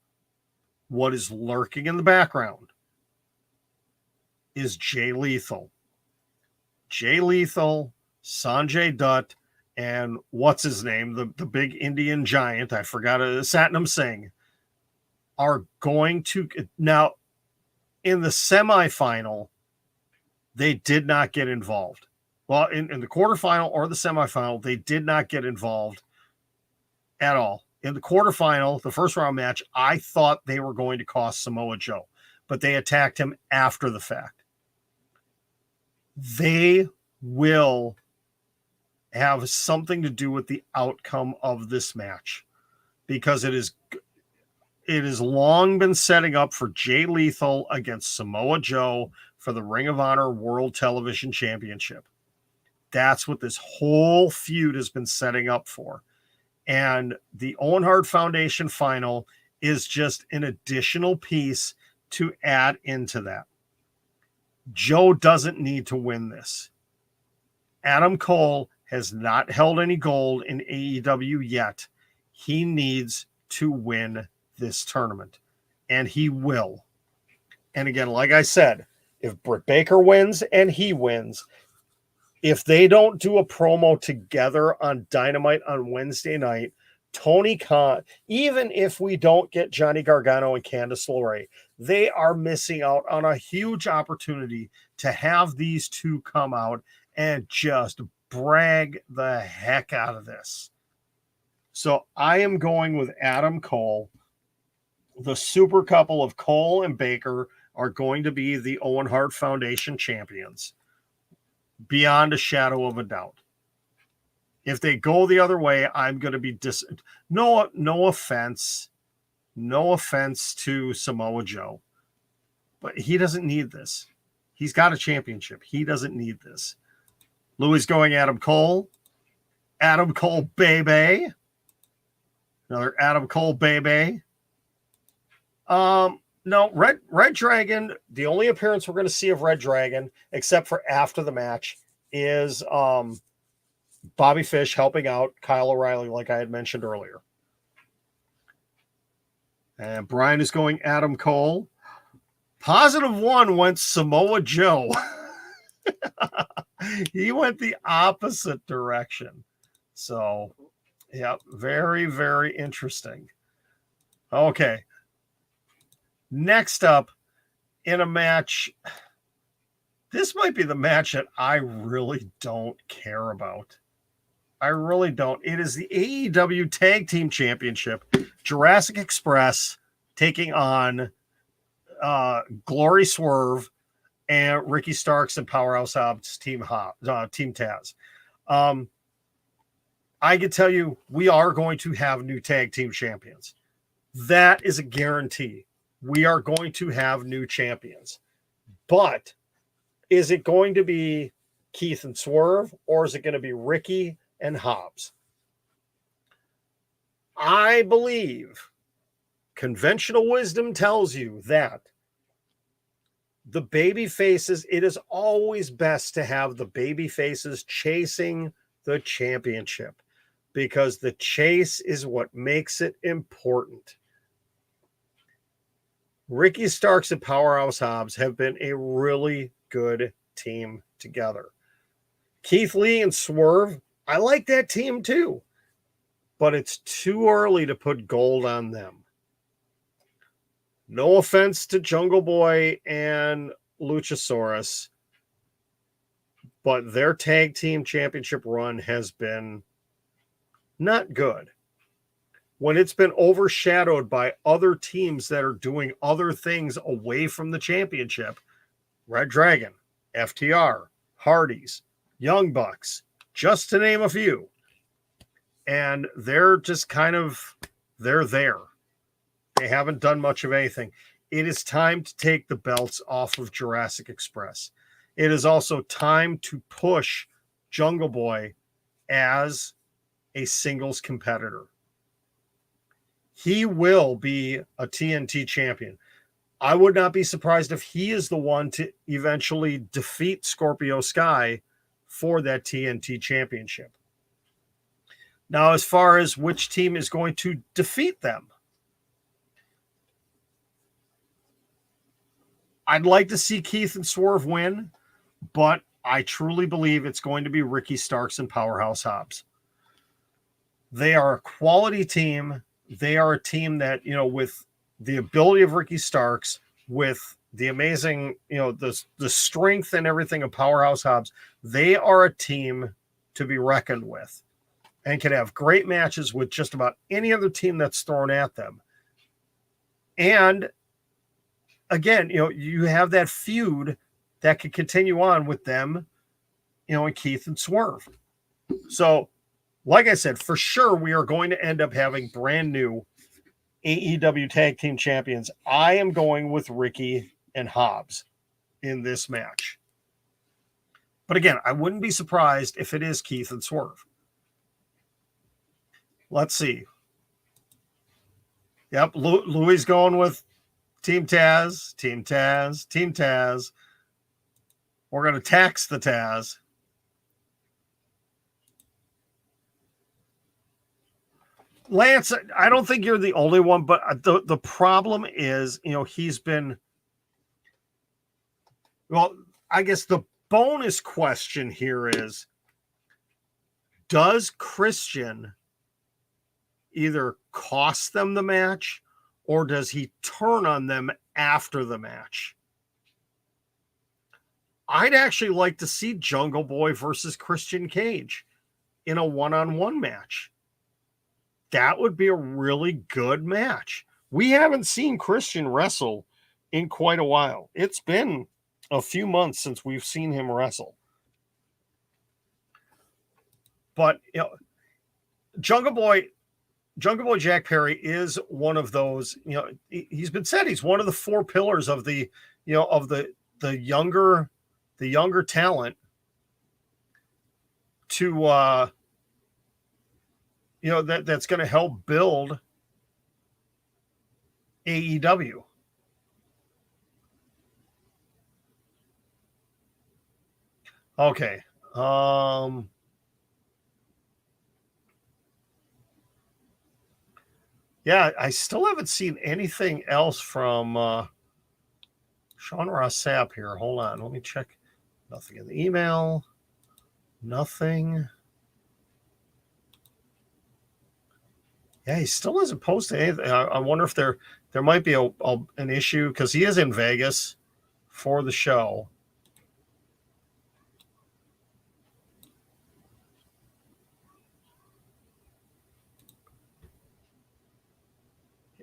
what is lurking in the background is Jay Lethal. Jay Lethal, Sanjay Dutt, and what's his name? The big Indian giant, I forgot, Satnam Singh, are going to... Now, in the semifinal, they did not get involved. Well, in the quarterfinal or the semifinal, they did not get involved at all. In the quarterfinal, the first round match, I thought they were going to cost Samoa Joe, but they attacked him after the fact. They will have something to do with the outcome of this match, because it has long been setting up for Jay Lethal against Samoa Joe for the Ring of Honor World Television Championship. That's what this whole feud has been setting up for. And the Owen Hart Foundation final is just an additional piece to add into that. Joe doesn't need to win this. Adam Cole has not held any gold in AEW yet. He needs to win this tournament, and he will. And again, like I said, if Britt Baker wins and he wins, if they don't do a promo together on Dynamite on Wednesday night, Tony Khan, even if we don't get Johnny Gargano and Candice LeRae, they are missing out on a huge opportunity to have these two come out and just brag the heck out of this. So I am going with Adam Cole. The super couple of Cole and Baker are going to be the Owen Hart Foundation champions, beyond a shadow of a doubt. If they go the other way, I'm going to be no offense to Samoa Joe, but he doesn't need this. He's got a championship. He doesn't need this. Louis going Adam Cole. Adam Cole, baby. Another Adam Cole, baby. No, Red Dragon, the only appearance we're going to see of Red Dragon, except for after the match, is Bobby Fish helping out Kyle O'Reilly, like I had mentioned earlier. And Brian is going Adam Cole. Positive one went Samoa Joe. He went the opposite direction. So, yeah, very, very interesting. Okay. Next up, in a match. This might be the match that I really don't care about. I really don't. It is the AEW Tag Team Championship. Jurassic Express taking on Glory Swerve and Ricky Starks and Powerhouse Hobbs Team Taz. I can tell you we are going to have new tag team champions. That is a guarantee. We are going to have new champions. But is it going to be Keith and Swerve, or is it going to be Ricky and Hobbs? I believe conventional wisdom tells you that the baby faces, it is always best to have the baby faces chasing the championship, because the chase is what makes it important. Ricky Starks and Powerhouse Hobbs have been a really good team together. Keith Lee and Swerve, I like that team too, but it's too early to put gold on them. No offense to Jungle Boy and Luchasaurus, but their tag team championship run has been not good. When it's been overshadowed by other teams that are doing other things away from the championship, Red Dragon, FTR, Hardys, Young Bucks, just to name a few. And they're just kind of, they're there. They haven't done much of anything. It is time to take the belts off of Jurassic Express. It is also time to push Jungle Boy as a singles competitor. He will be a TNT champion. I would not be surprised if he is the one to eventually defeat Scorpio Sky for that TNT championship. Now, as far as which team is going to defeat them, I'd like to see Keith and Swerve win, but I truly believe it's going to be Ricky Starks and Powerhouse Hobbs. They are a quality team. They are a team that, you know, with the ability of Ricky Starks, with the amazing, you know, the strength and everything of Powerhouse Hobbs, they are a team to be reckoned with and can have great matches with just about any other team that's thrown at them. And again, you know, you have that feud that could continue on with them, you know, and Keith and Swerve. So, like I said, for sure, we are going to end up having brand new AEW Tag Team Champions. I am going with Ricky and Hobbs in this match. But again, I wouldn't be surprised if it is Keith and Swerve. Let's see. Yep, Louis going with Team Taz, Team Taz, Team Taz. We're going to tax the Taz. Lance, I don't think you're the only one, but the problem is, you know, he's been, well, I guess the bonus question here is, does Christian either cost them the match or does he turn on them after the match? I'd actually like to see Jungle Boy versus Christian Cage in a one-on-one match. That would be a really good match. We haven't seen Christian wrestle in quite a while. It's been a few months since we've seen him wrestle. But, you know, Jungle Boy Jack Perry is one of those, you know, he's been said he's one of the four pillars of the, you know, of the younger talent to, you know, that's going to help build AEW. Okay. Yeah, I still haven't seen anything else from Sean Ross Sapp here. Hold on. Let me check. Nothing in the email. Nothing. Yeah, he still hasn't posted anything. I wonder if there might be an issue because he is in Vegas. for the show.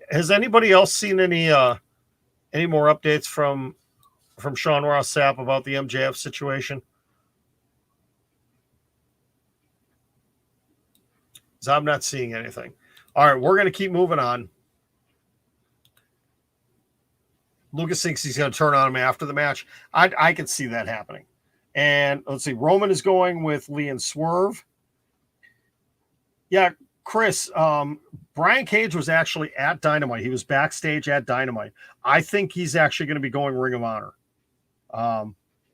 Has anybody else seen any more updates from Sean Ross Sapp about the MJF situation? So I'm not seeing anything. All right, we're going to keep moving on. Lucas thinks he's going to turn on him after the match. I can see that happening. And let's see, Roman is going with Lee and Swerve. Yeah, Chris, Brian Cage was actually at Dynamite. He was backstage at Dynamite. I think he's actually going to be going Ring of Honor.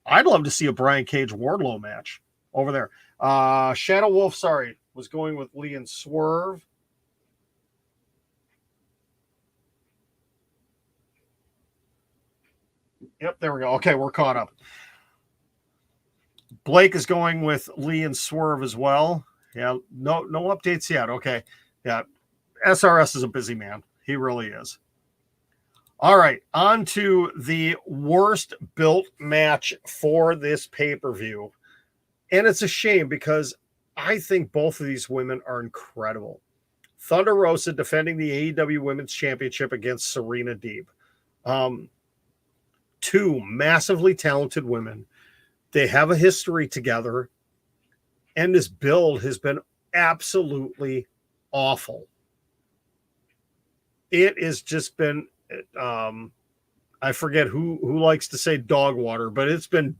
I'd love to see a Brian Cage Wardlow match over there. Shadow Wolf, was going with Lee and Swerve. Yep, there we go. Okay, we're caught up. Blake is going with Lee and Swerve as well. Yeah, no updates yet. Okay. Yeah. SRS is a busy man. He really is. All right, on to the worst built match for this pay-per-view. And it's a shame because I think both of these women are incredible. Thunder Rosa defending the AEW Women's Championship against Serena Deeb. Two massively talented women. They have a history together. And this build has been absolutely awful. It has just been, I forget who likes to say dog water, but it's been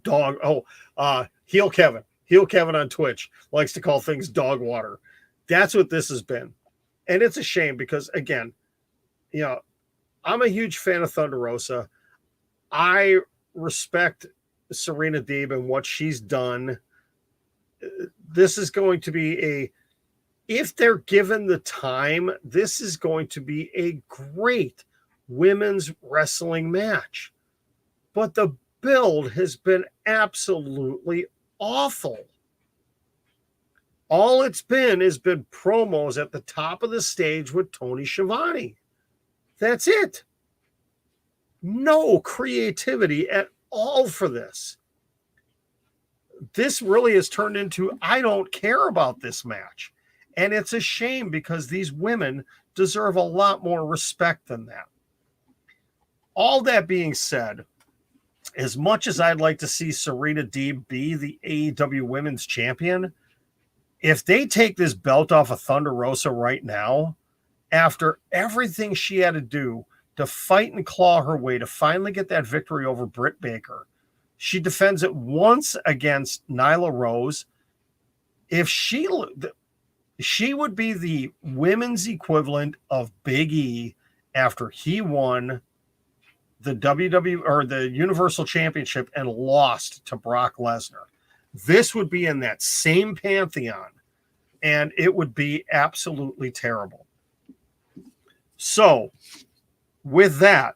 Heel Kevin. Heel Kevin on Twitch likes to call things dog water. That's what this has been. And it's a shame because, again, I'm a huge fan of Thunder Rosa. I respect Serena Deeb and what she's done. This is going to be if they're given the time, this is going to be a great women's wrestling match. But the build has been absolutely awful. All it's been has been promos at the top of the stage with Tony Schiavone. That's it. No creativity at all for this. This really has turned into, I don't care about this match. And it's a shame because these women deserve a lot more respect than that. All that being said, as much as I'd like to see Serena Deeb be the AEW Women's Champion, if they take this belt off of Thunder Rosa right now, after everything she had to do to fight and claw her way to finally get that victory over Britt Baker, she defends it once against Nyla Rose. If she would be the women's equivalent of Big E after he won the WWE or the Universal Championship and lost to Brock Lesnar. This would be in that same pantheon, and it would be absolutely terrible. So, with that,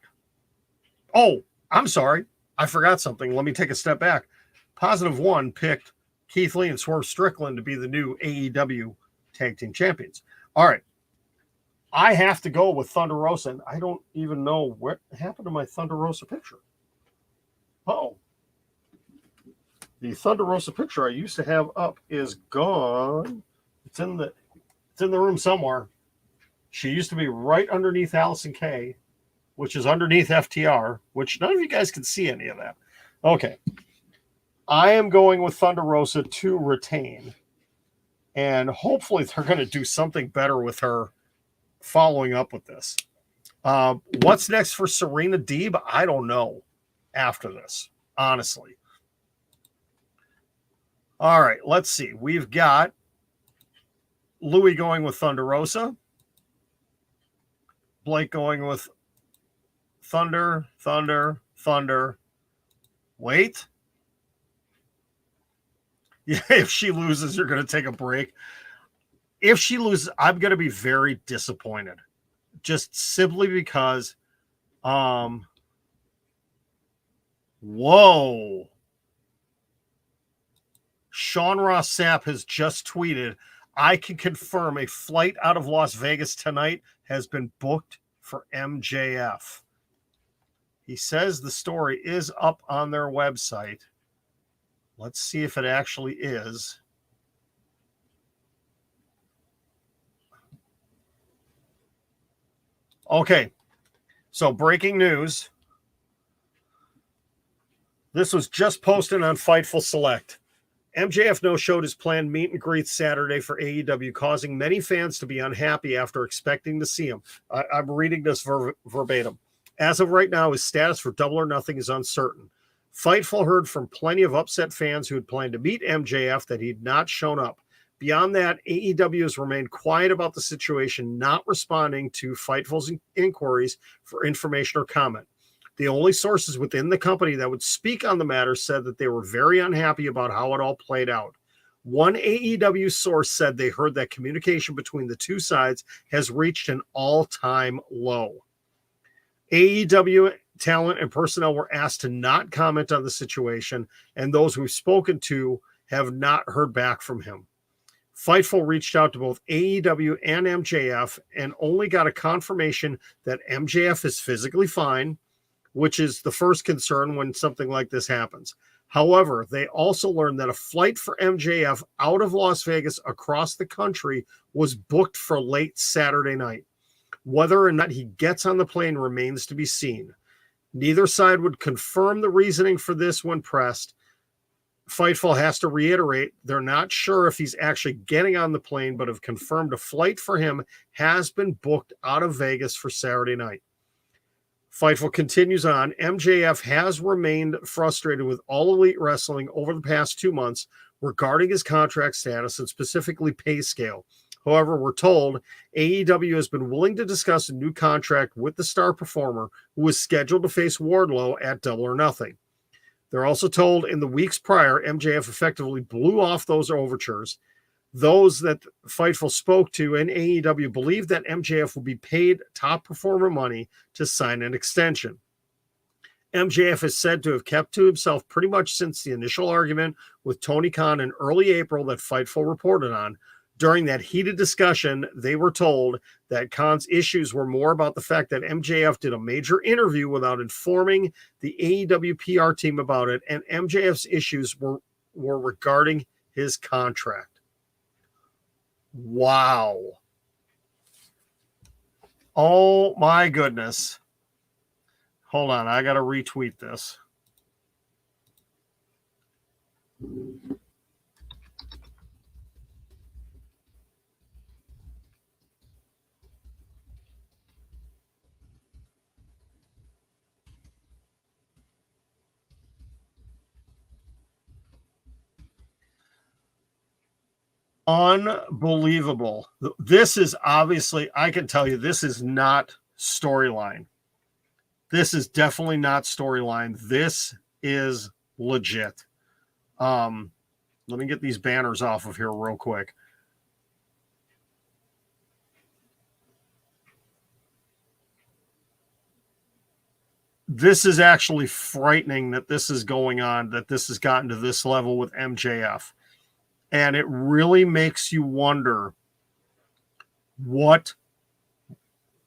I'm sorry. I forgot something. Let me take a step back. Positive One picked Keith Lee and Swerve Strickland to be the new AEW Tag Team Champions. All right. I have to go with Thunder Rosa, and I don't even know what happened to my Thunder Rosa picture. The Thunder Rosa picture I used to have up is gone. It's in the room somewhere. She used to be right underneath Allison Kay, which is underneath FTR, which none of you guys can see any of that. Okay. I am going with Thunder Rosa to retain. And hopefully they're going to do something better with her following up with this. What's next for Serena Deeb? I don't know after this, honestly. All right, let's see. We've got Louis going with Thunder Rosa. Blake going with Thunder. Wait. Yeah, if she loses, you're going to take a break. If she loses, I'm going to be very disappointed. Just simply because, whoa. Sean Ross Sapp has just tweeted, I can confirm a flight out of Las Vegas tonight has been booked for MJF. He says the story is up on their website. Let's see if it actually is. Okay, so breaking news. This was just posted on Fightful Select. MJF no-showed his planned meet and greet Saturday for AEW, causing many fans to be unhappy after expecting to see him. I'm reading this verbatim. As of right now, his status for Double or Nothing is uncertain. Fightful heard from plenty of upset fans who had planned to meet MJF that he'd not shown up. Beyond that, AEW has remained quiet about the situation, not responding to Fightful's inquiries for information or comment. The only sources within the company that would speak on the matter said that they were very unhappy about how it all played out. One AEW source said they heard that communication between the two sides has reached an all-time low. AEW talent and personnel were asked to not comment on the situation, and those we've spoken to have not heard back from him. Fightful reached out to both AEW and MJF and only got a confirmation that MJF is physically fine, which is the first concern when something like this happens. However, they also learned that a flight for MJF out of Las Vegas across the country was booked for late Saturday night. Whether or not he gets on the plane remains to be seen. Neither side would confirm the reasoning for this when pressed. Fightful has to reiterate they're not sure if he's actually getting on the plane, but have confirmed a flight for him has been booked out of Vegas for Saturday night. Fightful continues on. MJF has remained frustrated with All Elite Wrestling over the past 2 months regarding his contract status and specifically pay scale. However, we're told AEW has been willing to discuss a new contract with the star performer who is scheduled to face Wardlow at Double or Nothing. They're also told in the weeks prior, MJF effectively blew off those overtures. Those that Fightful spoke to in AEW believe that MJF will be paid top performer money to sign an extension. MJF is said to have kept to himself pretty much since the initial argument with Tony Khan in early April that Fightful reported on. During that heated discussion, they were told that Khan's issues were more about the fact that MJF did a major interview without informing the AEW PR team about it, and MJF's issues were regarding his contract. Wow. Oh my goodness. Hold on, I got to retweet this. Unbelievable. This is obviously, I can tell you, this is not storyline. This is definitely not storyline. This is legit. Let me get these banners off of here real quick. This is actually frightening that this is going on, that this has gotten to this level with MJF. And it really makes you wonder what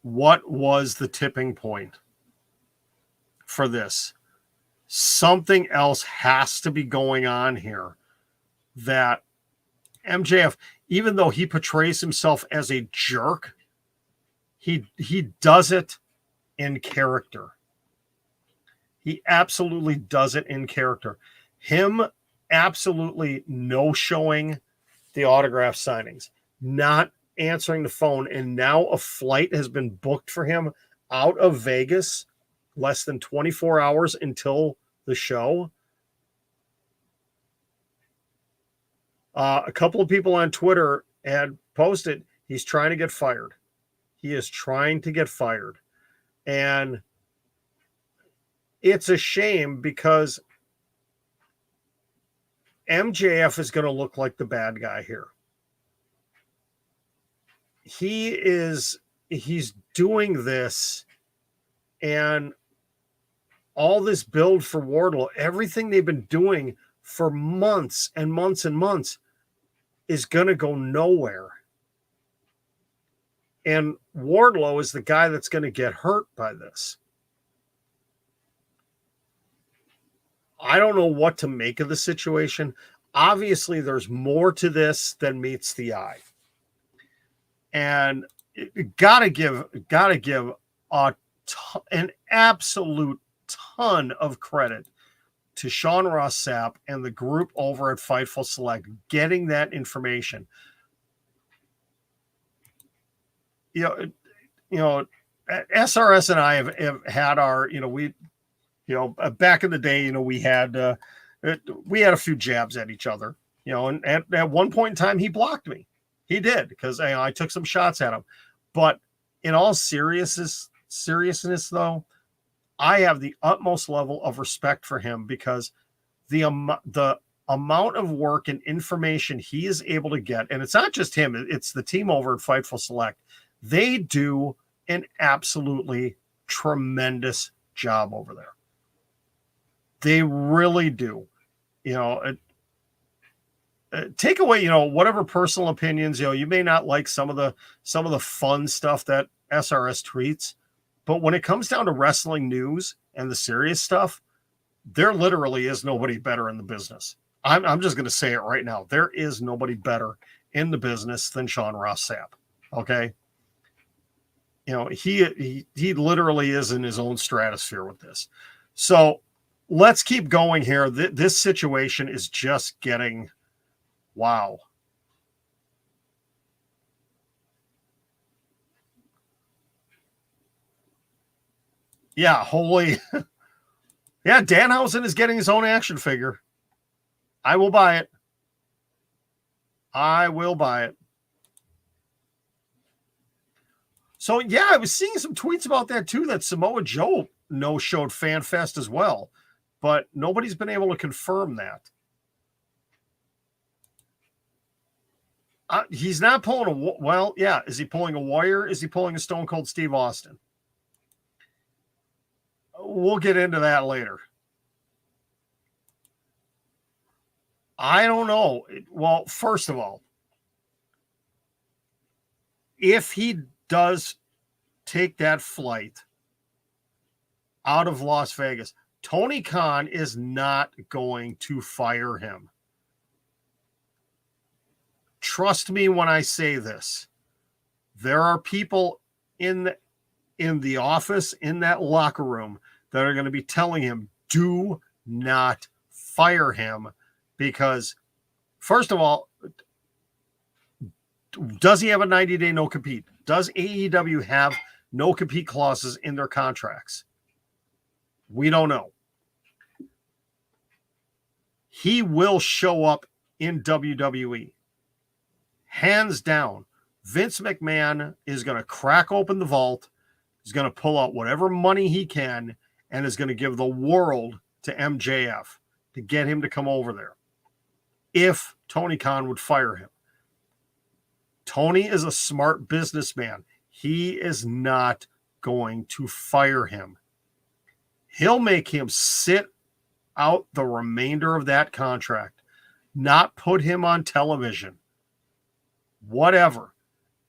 was the tipping point for this. Something else has to be going on here, that MJF, even though he portrays himself as a jerk, he does it in character. He absolutely does it in character. Him absolutely no showing the autograph signings, not answering the phone, and now a flight has been booked for him out of Vegas less than 24 hours until the show. A couple of people on Twitter had posted he's trying to get fired. He is trying to get fired. And it's a shame because MJF is going to look like the bad guy here. He's doing this, and all this build for Wardlow, everything they've been doing for months and months and months is going to go nowhere. And Wardlow is the guy that's going to get hurt by this. I don't know what to make of the situation. Obviously, there's more to this than meets the eye. And gotta give an absolute ton of credit to Sean Ross Sapp and the group over at Fightful Select getting that information. You know, SRS and I have had our, back in the day, we had a few jabs at each other, and at one point in time, he blocked me. He did, because I took some shots at him. But in all seriousness though, I have the utmost level of respect for him, because the amount of work and information he is able to get, and it's not just him, it's the team over at Fightful Select. They do an absolutely tremendous job over there. They really do. Take away, whatever personal opinions, you may not like some of the fun stuff that SRS tweets, but when it comes down to wrestling news and the serious stuff, there literally is nobody better in the business. I'm just going to say it right now. There is nobody better in the business than Sean Ross Sapp. Okay. He literally is in his own stratosphere with this. So let's keep going here. This situation is just getting, wow. Yeah, holy. Yeah, Danhausen is getting his own action figure. I will buy it. I will buy it. So, yeah, I was seeing some tweets about that, too, that Samoa Joe no-showed FanFest as well. But nobody's been able to confirm that. He's not pulling well, yeah. Is he pulling a Warrior? Is he pulling a Stone Cold Steve Austin? We'll get into that later. I don't know. Well, first of all, if he does take that flight out of Las Vegas, Tony Khan is not going to fire him. Trust me when I say this. There are people in the office, in that locker room, that are going to be telling him, do not fire him, because, first of all, does he have a 90-day no-compete? Does AEW have no-compete clauses in their contracts? We don't know. He will show up in WWE. Hands down. Vince McMahon is going to crack open the vault. He's going to pull out whatever money he can and is going to give the world to MJF to get him to come over there, if Tony Khan would fire him. Tony is a smart businessman. He is not going to fire him. He'll make him sit out the remainder of that contract, not put him on television. Whatever.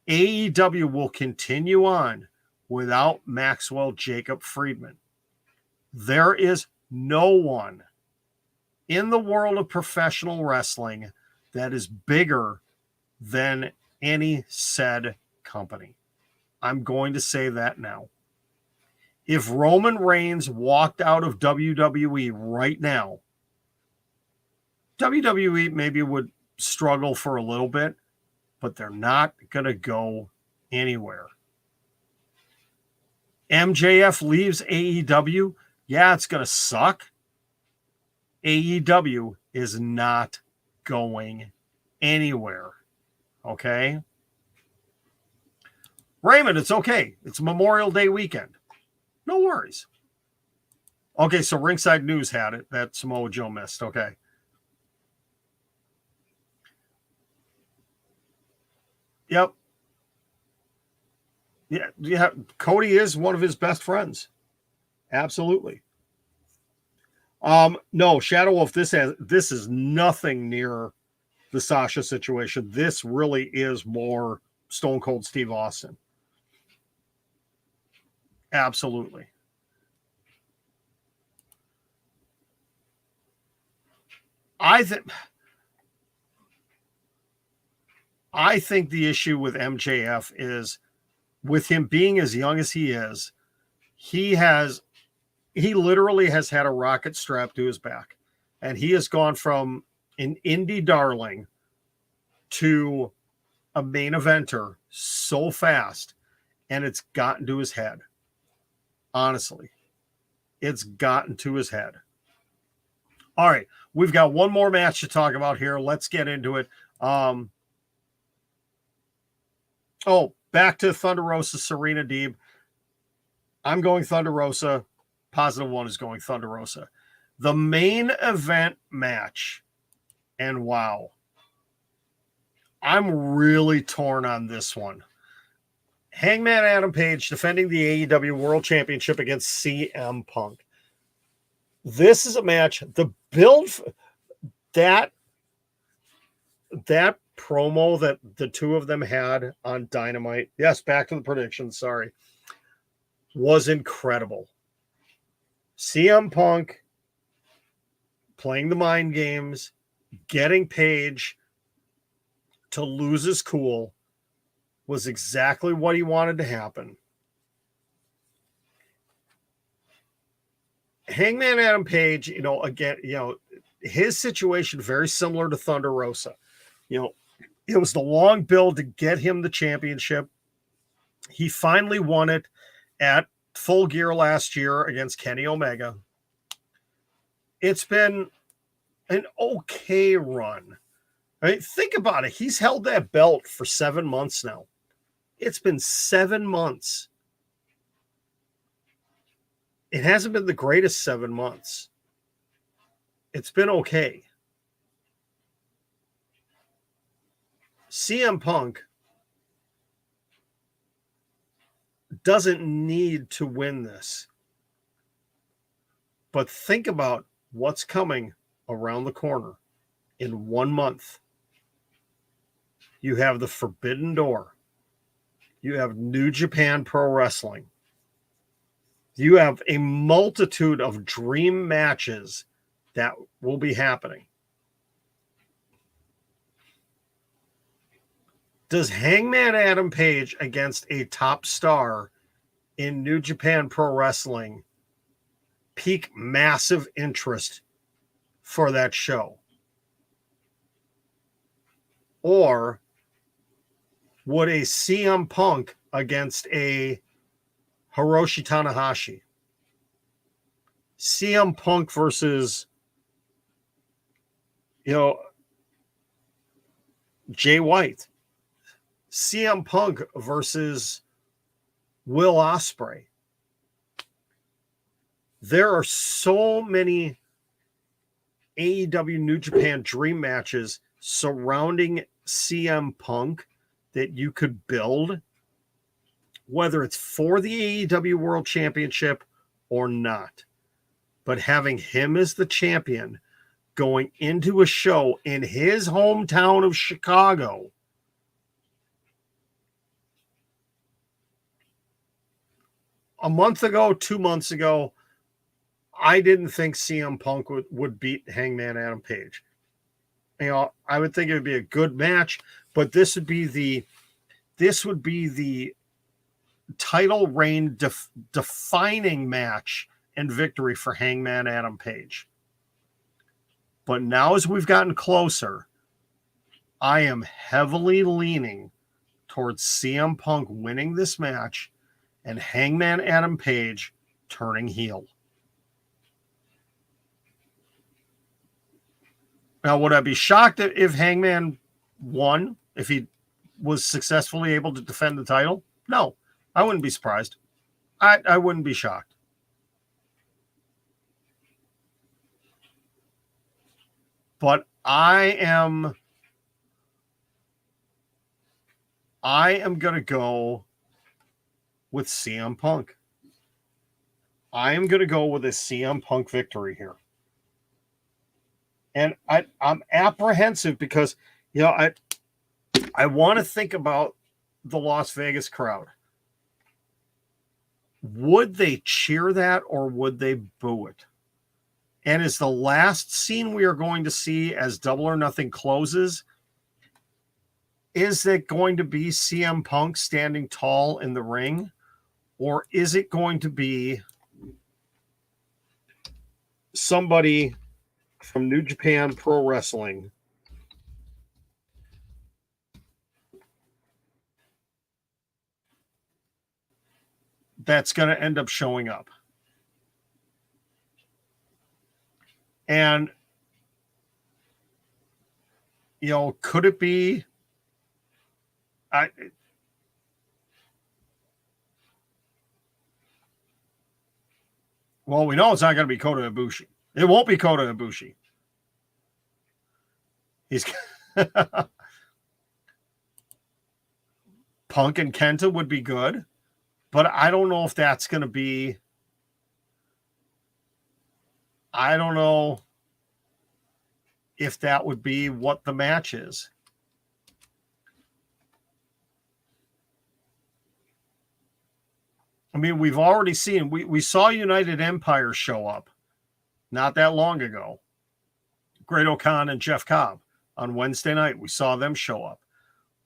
AEW will continue on without Maxwell Jacob Friedman. There is no one in the world of professional wrestling that is bigger than any said company. I'm going to say that now. If Roman Reigns walked out of WWE right now, WWE maybe would struggle for a little bit, but they're not going to go anywhere. MJF leaves AEW. Yeah, it's going to suck. AEW is not going anywhere. Okay? Raymond, it's okay. It's Memorial Day weekend. No worries. Okay, so Ringside News had it that Samoa Joe missed. Okay. Yep. Yeah. Cody is one of his best friends. Absolutely. No, Shadow Wolf, this is nothing near the Sasha situation. This really is more Stone Cold Steve Austin. Absolutely. I think the issue with MJF is, with him being as young as he is, he literally has had a rocket strapped to his back, and he has gone from an indie darling to a main eventer so fast, and it's gotten to his head. Honestly, it's gotten to his head. All right, we've got one more match to talk about here. Let's get into it. Back to Thunder Rosa, Serena Deeb. I'm going Thunder Rosa. Positive one is going Thunder Rosa. The main event match, and wow, I'm really torn on this one. Hangman Adam Page defending the AEW World Championship against CM Punk. This is a match. The build, that promo that the two of them had on Dynamite, yes, back to the predictions, sorry, was incredible. CM Punk playing the mind games, getting Page to lose his cool, was exactly what he wanted to happen. Hangman Adam Page, again, his situation very similar to Thunder Rosa. It was the long build to get him the championship. He finally won it at Full Gear last year against Kenny Omega. It's been an okay run. I mean, think about it. He's held that belt for 7 months now. It's been 7 months. It hasn't been the greatest 7 months. It's been okay. CM Punk doesn't need to win this. But think about what's coming around the corner in 1 month. You have the Forbidden Door. You have New Japan Pro Wrestling. You have a multitude of dream matches that will be happening. Does Hangman Adam Page against a top star in New Japan Pro Wrestling pique massive interest for that show? Or would a CM Punk against a Hiroshi Tanahashi, CM Punk versus, Jay White, CM Punk versus Will Ospreay? There are so many AEW New Japan dream matches surrounding CM Punk that you could build, whether it's for the AEW World Championship or not. But having him as the champion going into a show in his hometown of Chicago, a month ago, 2 months ago, I didn't think CM Punk would beat Hangman Adam Page. I would think it would be a good match, but this would be the title reign defining match and victory for Hangman Adam Page. But now, as we've gotten closer, I am heavily leaning towards CM Punk winning this match and Hangman Adam Page turning heel. Now, would I be shocked if Hangman won, if he was successfully able to defend the title? No, I wouldn't be surprised. I wouldn't be shocked. But I am going to go with CM Punk. I am going to go with a CM Punk victory here. And I'm apprehensive because, I want to think about the Las Vegas crowd. Would they cheer that or would they boo it? And is the last scene we are going to see as Double or Nothing closes, is it going to be CM Punk standing tall in the ring? Or is it going to be somebody from New Japan Pro Wrestling that's going to end up showing up? And, you know, could it be... Well, we know it's not going to be Kota Ibushi. It won't be Kota Ibushi. He's Punk and Kenta would be good, but I don't know if that's going to be... I don't know if that would be what the match is. I mean, we've already seen, we saw United Empire show up not that long ago. Great O'Khan and Jeff Cobb on Wednesday night. We saw them show up.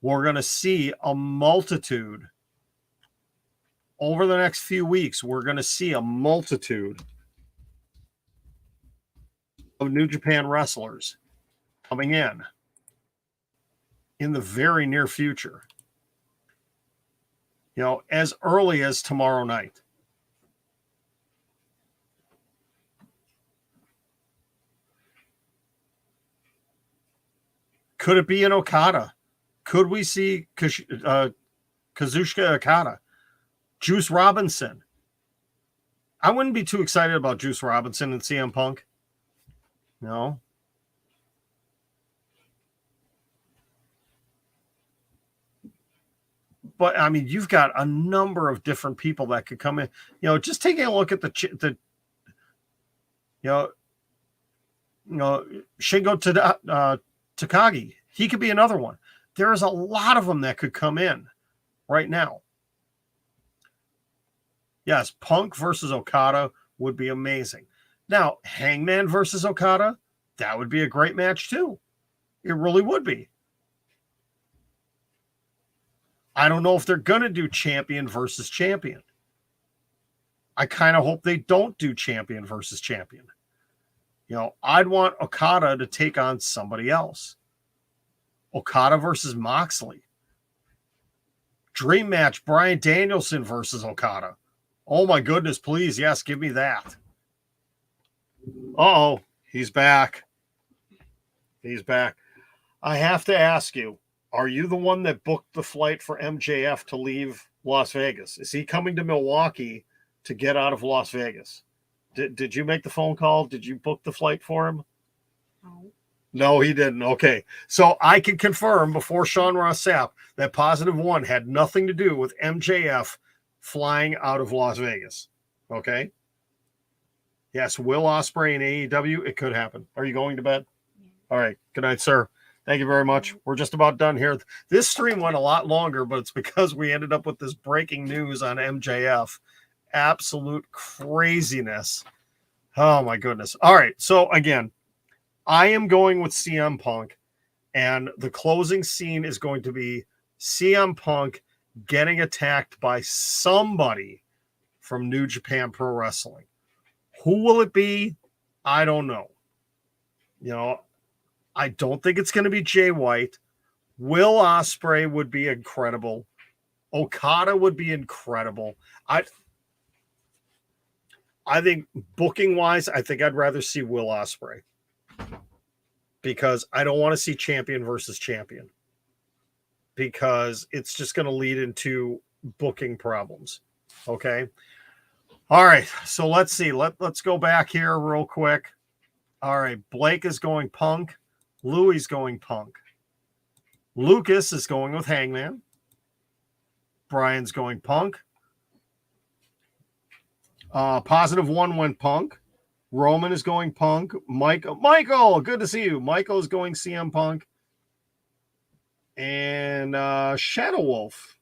We're going to see a multitude over the next few weeks. We're going to see a multitude of New Japan wrestlers coming in the very near future. You know, as early as tomorrow night. Could it be an Okada? Could we see Kazuchika Okada? Juice Robinson? I wouldn't be too excited about Juice Robinson and CM Punk. No. But, I mean, you've got a number of different people that could come in. You know, just taking a look at the Shingo Takagi. He could be another one. There's a lot of them that could come in right now. Yes, Punk versus Okada would be amazing. Now, Hangman versus Okada, that would be a great match too. It really would be. I don't know if they're going to do champion versus champion. I kind of hope they don't do champion versus champion. You know, I'd want Okada to take on somebody else. Okada versus Moxley. Dream match, Bryan Danielson versus Okada. Oh my goodness, please. Yes, give me that. Uh-oh, he's back. He's back. I have to ask you, are you the one that booked the flight for MJF to leave Las Vegas? Is he coming to Milwaukee to get out of Las Vegas? Did you make the phone call? Did you book the flight for him? No. No, he didn't. Okay. So I can confirm before Sean Ross Sapp that Positive One had nothing to do with MJF flying out of Las Vegas. Okay. Yes, Will Ospreay and AEW, it could happen. Are you going to bed? Yeah. All right. Good night, sir. Thank you very much. We're just about done here. This stream went a lot longer, but it's because we ended up with this breaking news on MJF. Absolute craziness. Oh, my goodness. All right. So, again, I am going with CM Punk, and the closing scene is going to be CM Punk getting attacked by somebody from New Japan Pro Wrestling. Who will it be? I don't know. You know, I don't think it's going to be Jay White. Will Ospreay would be incredible. Okada would be incredible. I think booking-wise, I think I'd rather see Will Ospreay. Because I don't want to see champion versus champion. Because it's just going to lead into booking problems. Okay? All right. So let's see. Let's go back here real quick. All right. Blake is going Punk. Louie's going Punk. Lucas is going with Hangman. Brian's going Punk. Positive One went Punk. Roman is going Punk. Michael, good to see you. Michael is going CM Punk. And Shadow Wolf.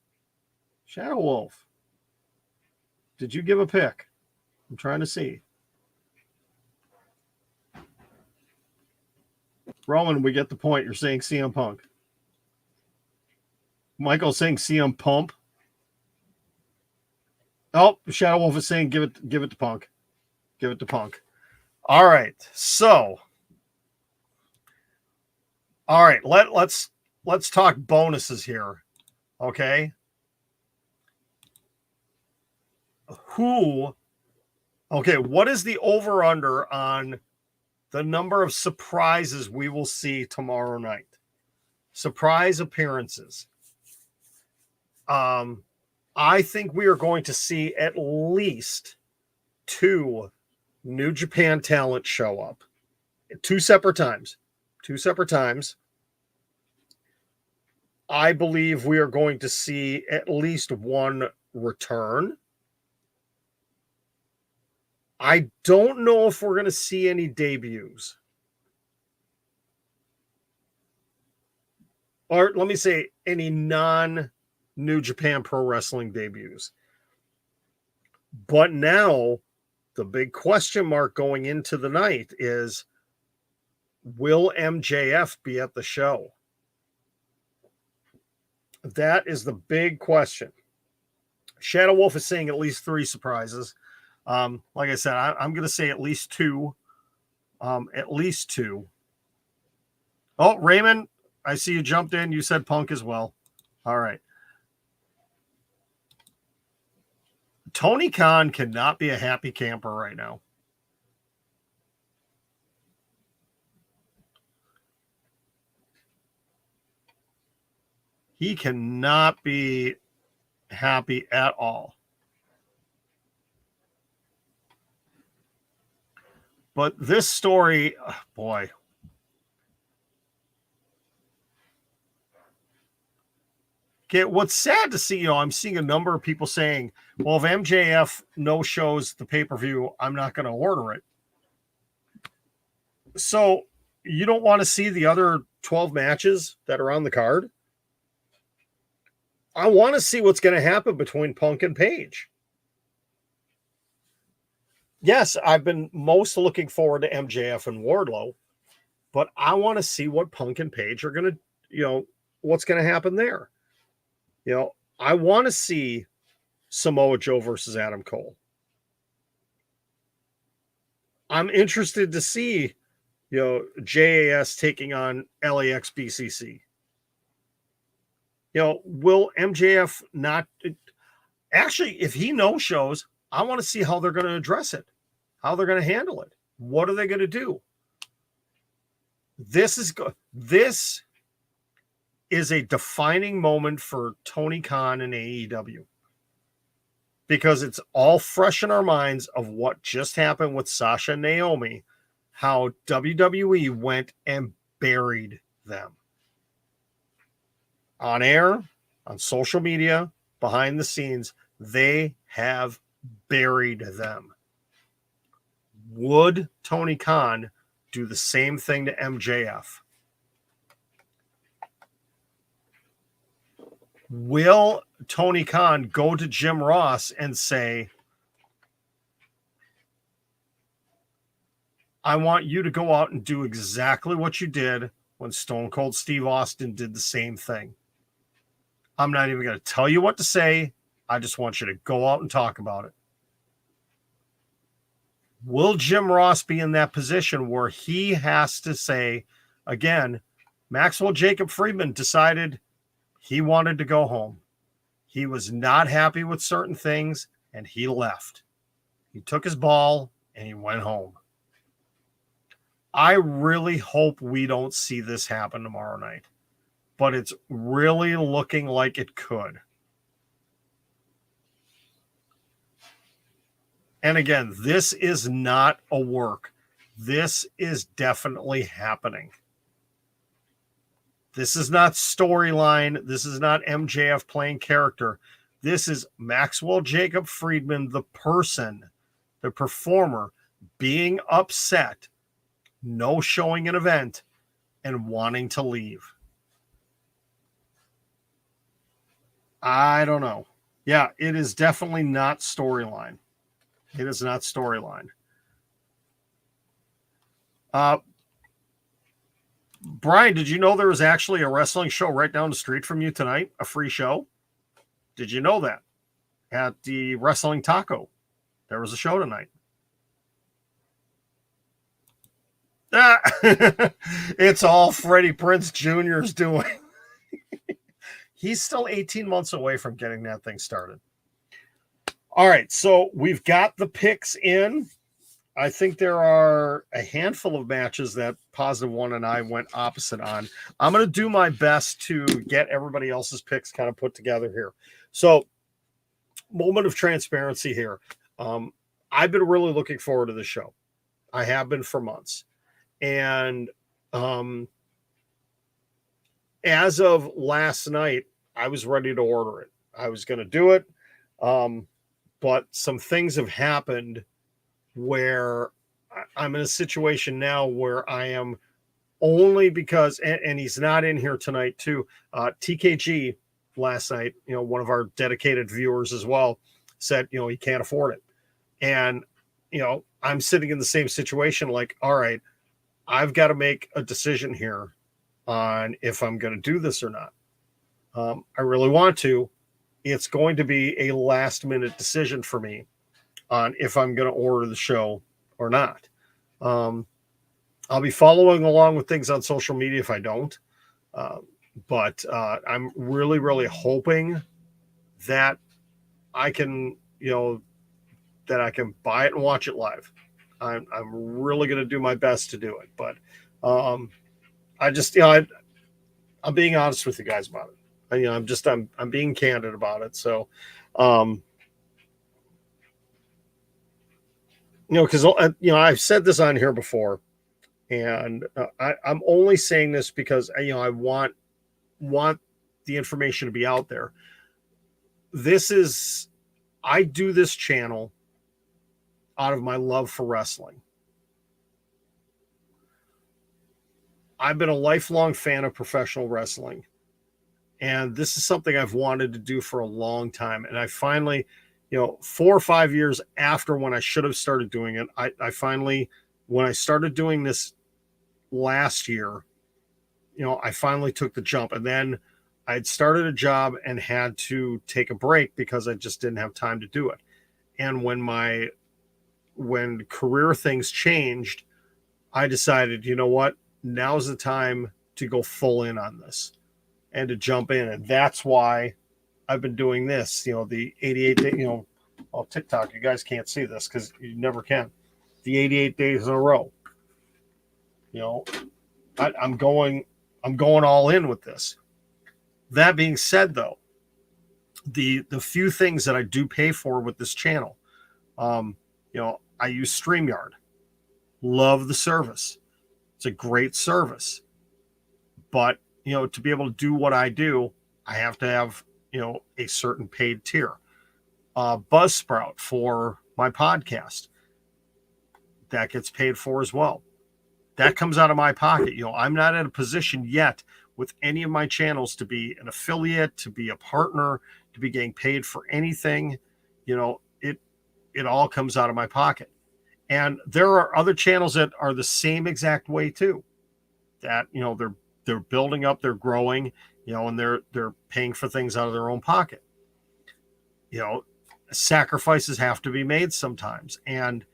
Did you give a pick? I'm trying to see. Roman, we get the point. You're saying CM Punk. Michael's saying CM Pump. Oh, Shadow Wolf is saying give it to Punk. Give it to Punk. All right. So, all right, let's talk bonuses here. Okay. What is the over-under on the number of surprises we will see tomorrow night? Surprise appearances. I think we are going to see at least 2 New Japan talent show up. 2 separate times. I believe we are going to see at least 1 return. I don't know if we're going to see any debuts. Or let me say any non-New Japan Pro Wrestling debuts. But now, the big question mark going into the night is, will MJF be at the show? That is the big question. Shadow Wolf is saying at least 3 surprises. Like I said, I'm going to say at least 2. At least 2. Oh, Raymond, I see you jumped in. You said Punk as well. All right. Tony Khan cannot be a happy camper right now. He cannot be happy at all. But this story, boy. Okay, what's sad to see, I'm seeing a number of people saying, well, if MJF no shows the pay-per-view, I'm not going to order it. So you don't want to see the other 12 matches that are on the card? I want to see what's going to happen between Punk and Page. Yes, I've been most looking forward to MJF and Wardlow, but I want to see what Punk and Page are going to, what's going to happen there. I want to see Samoa Joe versus Adam Cole. I'm interested to see, JAS taking on LAX BCC. Will MJF not? Actually, if he no shows, I want to see how they're going to address it, how they're going to handle it. What are they going to do? This is a defining moment for Tony Khan and AEW, because it's all fresh in our minds of what just happened with Sasha and Naomi, how WWE went and buried them. On air, on social media, behind the scenes, they have buried them. Would Tony Khan do the same thing to MJF? Will Tony Khan go to Jim Ross and say, I want you to go out and do exactly what you did when Stone Cold Steve Austin did the same thing? I'm not even going to tell you what to say. I just want you to go out and talk about it. Will Jim Ross be in that position where he has to say, again, Maxwell Jacob Friedman decided he wanted to go home. He was not happy with certain things, and he left. He took his ball, and he went home. I really hope we don't see this happen tomorrow night, but it's really looking like it could. And again, this is not a work. This is definitely happening. This is not storyline. This is not MJF playing character. This is Maxwell Jacob Friedman, the person, the performer, being upset, no showing an event, and wanting to leave. I don't know. Yeah, it is definitely not storyline. It is not storyline. Brian, did you know there was actually a wrestling show right down the street from you tonight? A free show? Did you know that? At the Wrestling Taco, there was a show tonight. It's all Freddie Prinze Jr.'s doing. He's still 18 months away from getting that thing started. All right, so we've got the picks in. I think there are a handful of matches that Positive One and I went opposite on. I'm going to do my best to get everybody else's picks kind of put together here. So, moment of transparency here. I've been really looking forward to the show. I have been for months. And as of last night, I was ready to order it. I was going to do it. But some things have happened where I'm in a situation now where I am only because, and he's not in here tonight too. TKG last night, one of our dedicated viewers as well, said, he can't afford it. And, I'm sitting in the same situation, like, all right, I've got to make a decision here on if I'm going to do this or not. I really want to. It's going to be a last minute decision for me on if I'm going to order the show or not. I'll be following along with things on social media if I don't. But I'm really, really hoping that I can, that I can buy it and watch it live. I'm really going to do my best to do it. But I just, I'm being honest with you guys about it. I'm being candid about it. So, because I've said this on here before, and I'm only saying this because I want the information to be out there. I do this channel out of my love for wrestling. I've been a lifelong fan of professional wrestling, and this is something I've wanted to do for a long time. And I finally, 4 or 5 years after when I should have started doing it, I finally, when I started doing this last year, I finally took the jump. And then I'd started a job and had to take a break because I just didn't have time to do it. And when career things changed, I decided, what, now's the time to go full in on this and to jump in. And that's why I've been doing this, the 88 day, TikTok, you guys can't see this because you never can. The 88 days in a row. I'm going all in with this. That being said, though, the few things that I do pay for with this channel, I use StreamYard. Love the service. It's a great service. But, to be able to do what I do, I have to have, a certain paid tier. Buzzsprout for my podcast. That gets paid for as well. That comes out of my pocket. I'm not in a position yet with any of my channels to be an affiliate, to be a partner, to be getting paid for anything. It all comes out of my pocket. And there are other channels that are the same exact way too. That, they're building up, they're growing, and they're paying for things out of their own pocket. Sacrifices have to be made sometimes. And,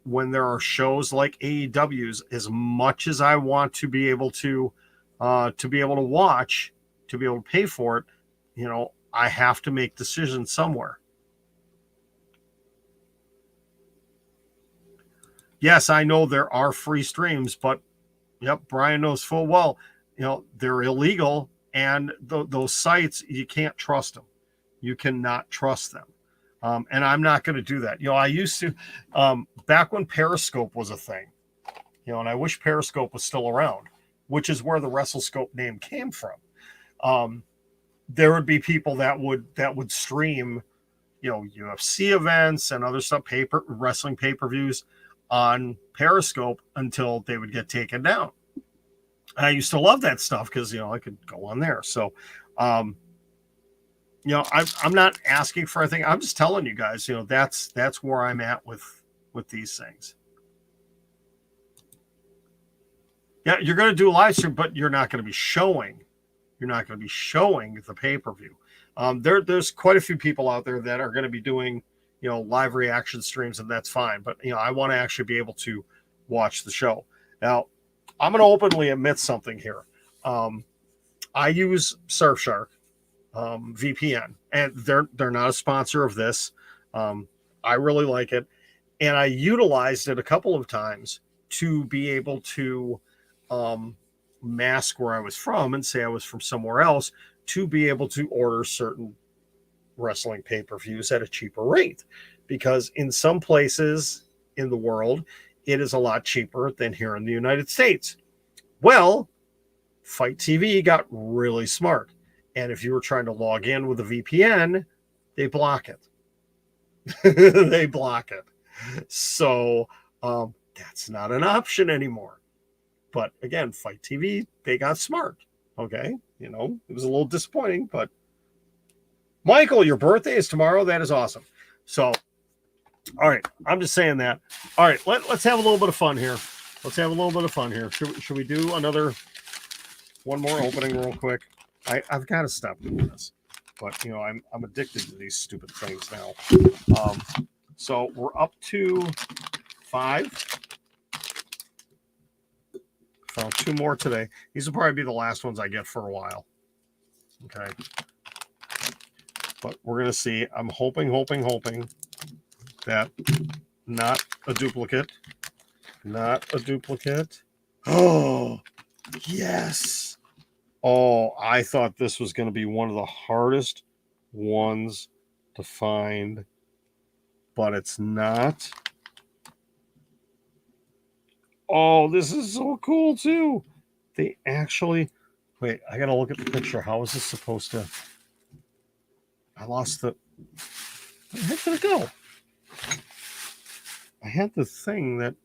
when there are shows like AEW's, as much as I want to be able to watch, to be able to pay for it, I have to make decisions somewhere. Yes, I know there are free streams, but Brian knows full well, they're illegal, and those sites, you can't trust them. You cannot trust them. And I'm not going to do that. I used to, back when Periscope was a thing, and I wish Periscope was still around, which is where the WrestleScope name came from. There would be people that would stream, UFC events and other stuff, wrestling pay-per-views on Periscope until they would get taken down. I used to love that stuff because, I could go on there. So, I'm not asking for anything. I'm just telling you guys, that's where I'm at with these things. Yeah, you're going to do a live stream, but you're not going to be showing. You're not going to be showing the pay-per-view. There's quite a few people out there that are going to be doing, live reaction streams, and that's fine. But, I want to actually be able to watch the show. Now, I'm going to openly admit something here. I use Surfshark VPN, and they're not a sponsor of this. I really like it, and I utilized it a couple of times to be able to mask where I was from and say I was from somewhere else to be able to order certain wrestling pay-per-views at a cheaper rate, because in some places in the world it is a lot cheaper than here in the United States. Well, Fight TV got really smart, and if you were trying to log in with a VPN, they block it. They block it. So that's not an option anymore. But again, Fight TV, they got smart. Okay. It was a little disappointing, but Michael, your birthday is tomorrow. That is awesome. So, all right. I'm just saying that. All right. Let's have a little bit of fun here. Should we do one more opening real quick? I've got to stop doing this, but I'm addicted to these stupid things now. So we're up to 5. Found 2 more today. These will probably be the last ones I get for a while. Okay. But we're going to see. I'm hoping that not a duplicate. Not a duplicate. Oh, yes. Oh, I thought this was going to be one of the hardest ones to find, but it's not. Oh, this is so cool, too. They actually... Wait, I got to look at the picture. How is this supposed to... I lost the... Where the heck did it go? I had the thing that...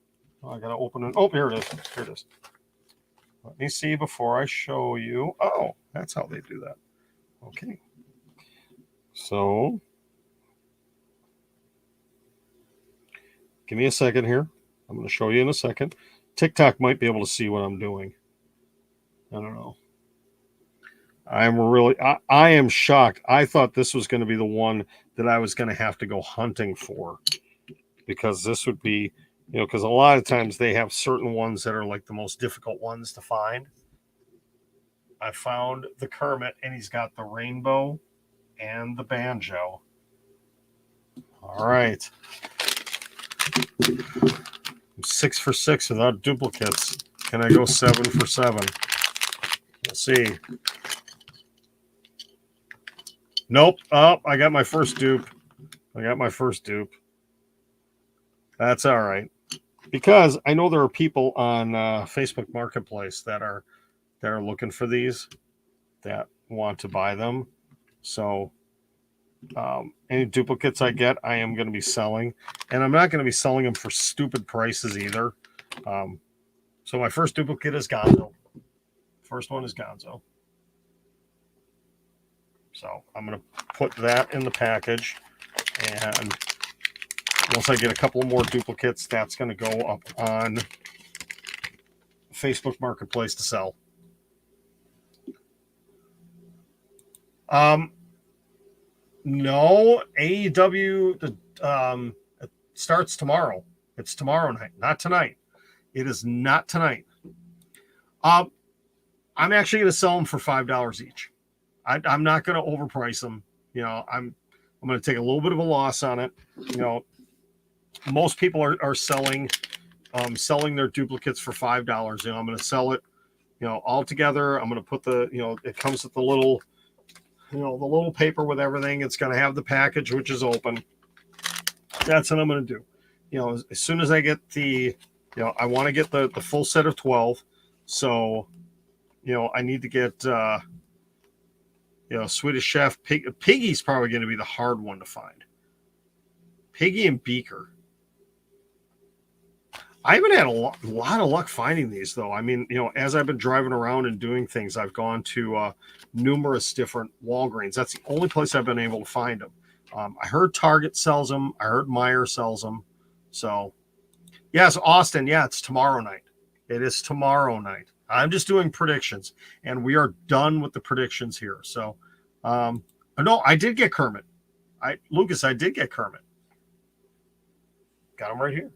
Oh, I got to open it. Oh, here it is. Let me see before I show you. Oh, that's how they do that. Okay. So... Give me a second here. I'm going to show you in a second. TikTok might be able to see what I'm doing. I don't know. I am shocked. I thought this was going to be the one that I was going to have to go hunting for, because this would be, because a lot of times they have certain ones that are like the most difficult ones to find. I found the Kermit, and he's got the rainbow and the banjo. All right. I'm 6 for 6 without duplicates. Can I go 7 for 7? We'll see. Nope. Oh, I got my first dupe. That's all right. Because I know there are people on Facebook Marketplace that are looking for these, that want to buy them. So any duplicates I get, I am going to be selling. And I'm not going to be selling them for stupid prices either. So my first duplicate is Gonzo. First one is Gonzo. So I'm going to put that in the package. And once I get a couple more duplicates, that's going to go up on Facebook Marketplace to sell. No, AEW it starts tomorrow. It's tomorrow night, not tonight. It is not tonight. I'm actually going to sell them for $5 each. I'm not going to overprice them. I'm going to take a little bit of a loss on it. Most people are selling their duplicates for $5. I'm going to sell it, all together. I'm going to put it comes with the little paper with everything. It's going to have the package, which is open. That's what I'm going to do. As soon as I get I want to get the full set of 12. So, I need to get, Swedish Chef. Piggy's probably going to be the hard one to find. Piggy and Beaker. I haven't had a lot of luck finding these, though. I mean, as I've been driving around and doing things, I've gone to numerous different Walgreens. That's the only place I've been able to find them. I heard Target sells them. I heard Meijer sells them. So, yes, Austin. Yeah, it's tomorrow night. It is tomorrow night. I'm just doing predictions, and we are done with the predictions here. So, no, I did get Kermit. Lucas, I did get Kermit. Got him right here.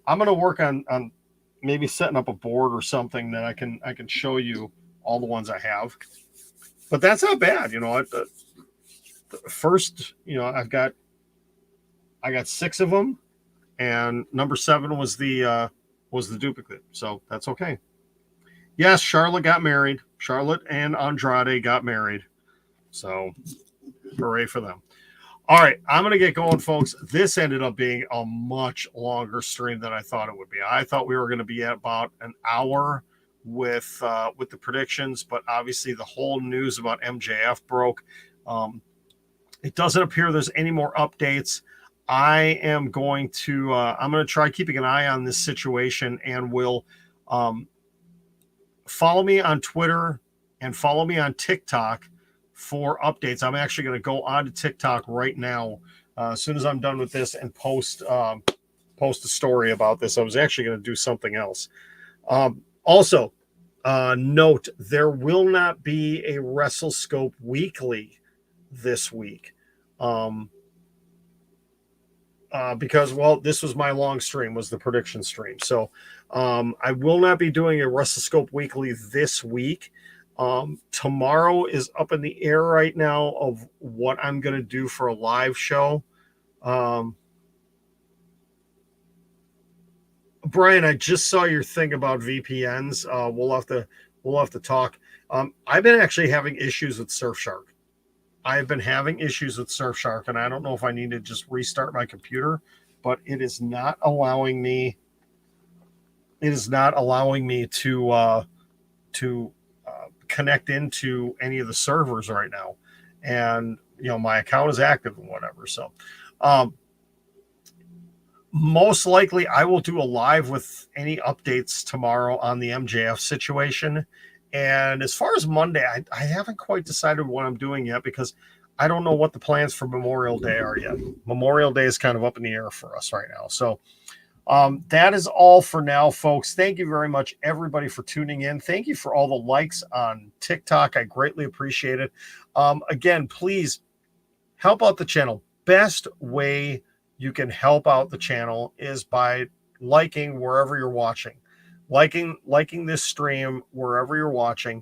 I'm going to work on maybe setting up a board or something that I can show you all the ones I have. But that's not bad, the first, I got 6 of them, and number 7 was the duplicate, so that's okay. Yes, Charlotte got married. Charlotte and Andrade got married, so hooray for them. All right, I'm going to get going, folks. This ended up being a much longer stream than I thought it would be. I thought we were going to be at about an hour with the predictions, but obviously the whole news about MJF broke. It doesn't appear there's any more updates. I am going to I'm going to try keeping an eye on this situation, and will follow me on Twitter and follow me on TikTok for updates. I'm actually going to go on to TikTok right now as soon as I'm done with this, and post a story about this. I was actually going to do something else. Also, note, there will not be a WrestleScope Weekly this week. Because, well, this was my long stream, was the prediction stream. So I will not be doing a WrestleScope Weekly this week. Tomorrow is up in the air right now of what I'm going to do for a live show. Brian, I just saw your thing about VPNs. We'll have to talk. I've been actually having issues with Surfshark. I've been having issues with Surfshark, and I don't know if I need to just restart my computer, but it is not allowing me. It is not allowing me to connect into any of the servers right now, and my account is active and whatever. So, most likely I will do a live with any updates tomorrow on the MJF situation. And as far as Monday, I haven't quite decided what I'm doing yet, because I don't know what the plans for Memorial Day are yet. Memorial Day is kind of up in the air for us right now. So that is all for now, folks. Thank you very much, everybody, for tuning in. Thank you for all the likes on TikTok. I greatly appreciate it. Again, please help out the channel. Best way you can help out the channel is by liking wherever you're watching. Liking this stream wherever you're watching.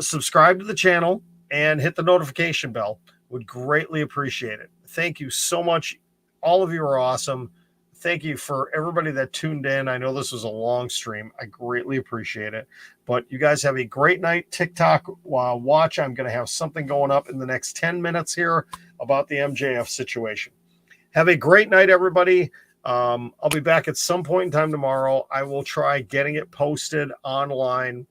Subscribe to the channel and hit the notification bell. Would greatly appreciate it. Thank you so much. All of you are awesome. Thank you for everybody that tuned in. I know this was a long stream. I greatly appreciate it. But you guys have a great night. TikTok watch. I'm going to have something going up in the next 10 minutes here about the MJF situation. Have a great night, everybody. I'll be back at some point in time tomorrow. I will try getting it posted online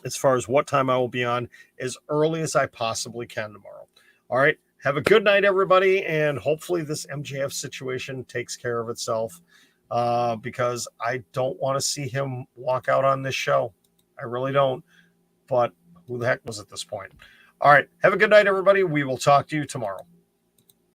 as far as what time I will be on as early as I possibly can tomorrow. All right. Have a good night, everybody. And hopefully this MJF situation takes care of itself, because I don't want to see him walk out on this show. I really don't. But who the heck was at this point? All right. Have a good night, everybody. We will talk to you tomorrow.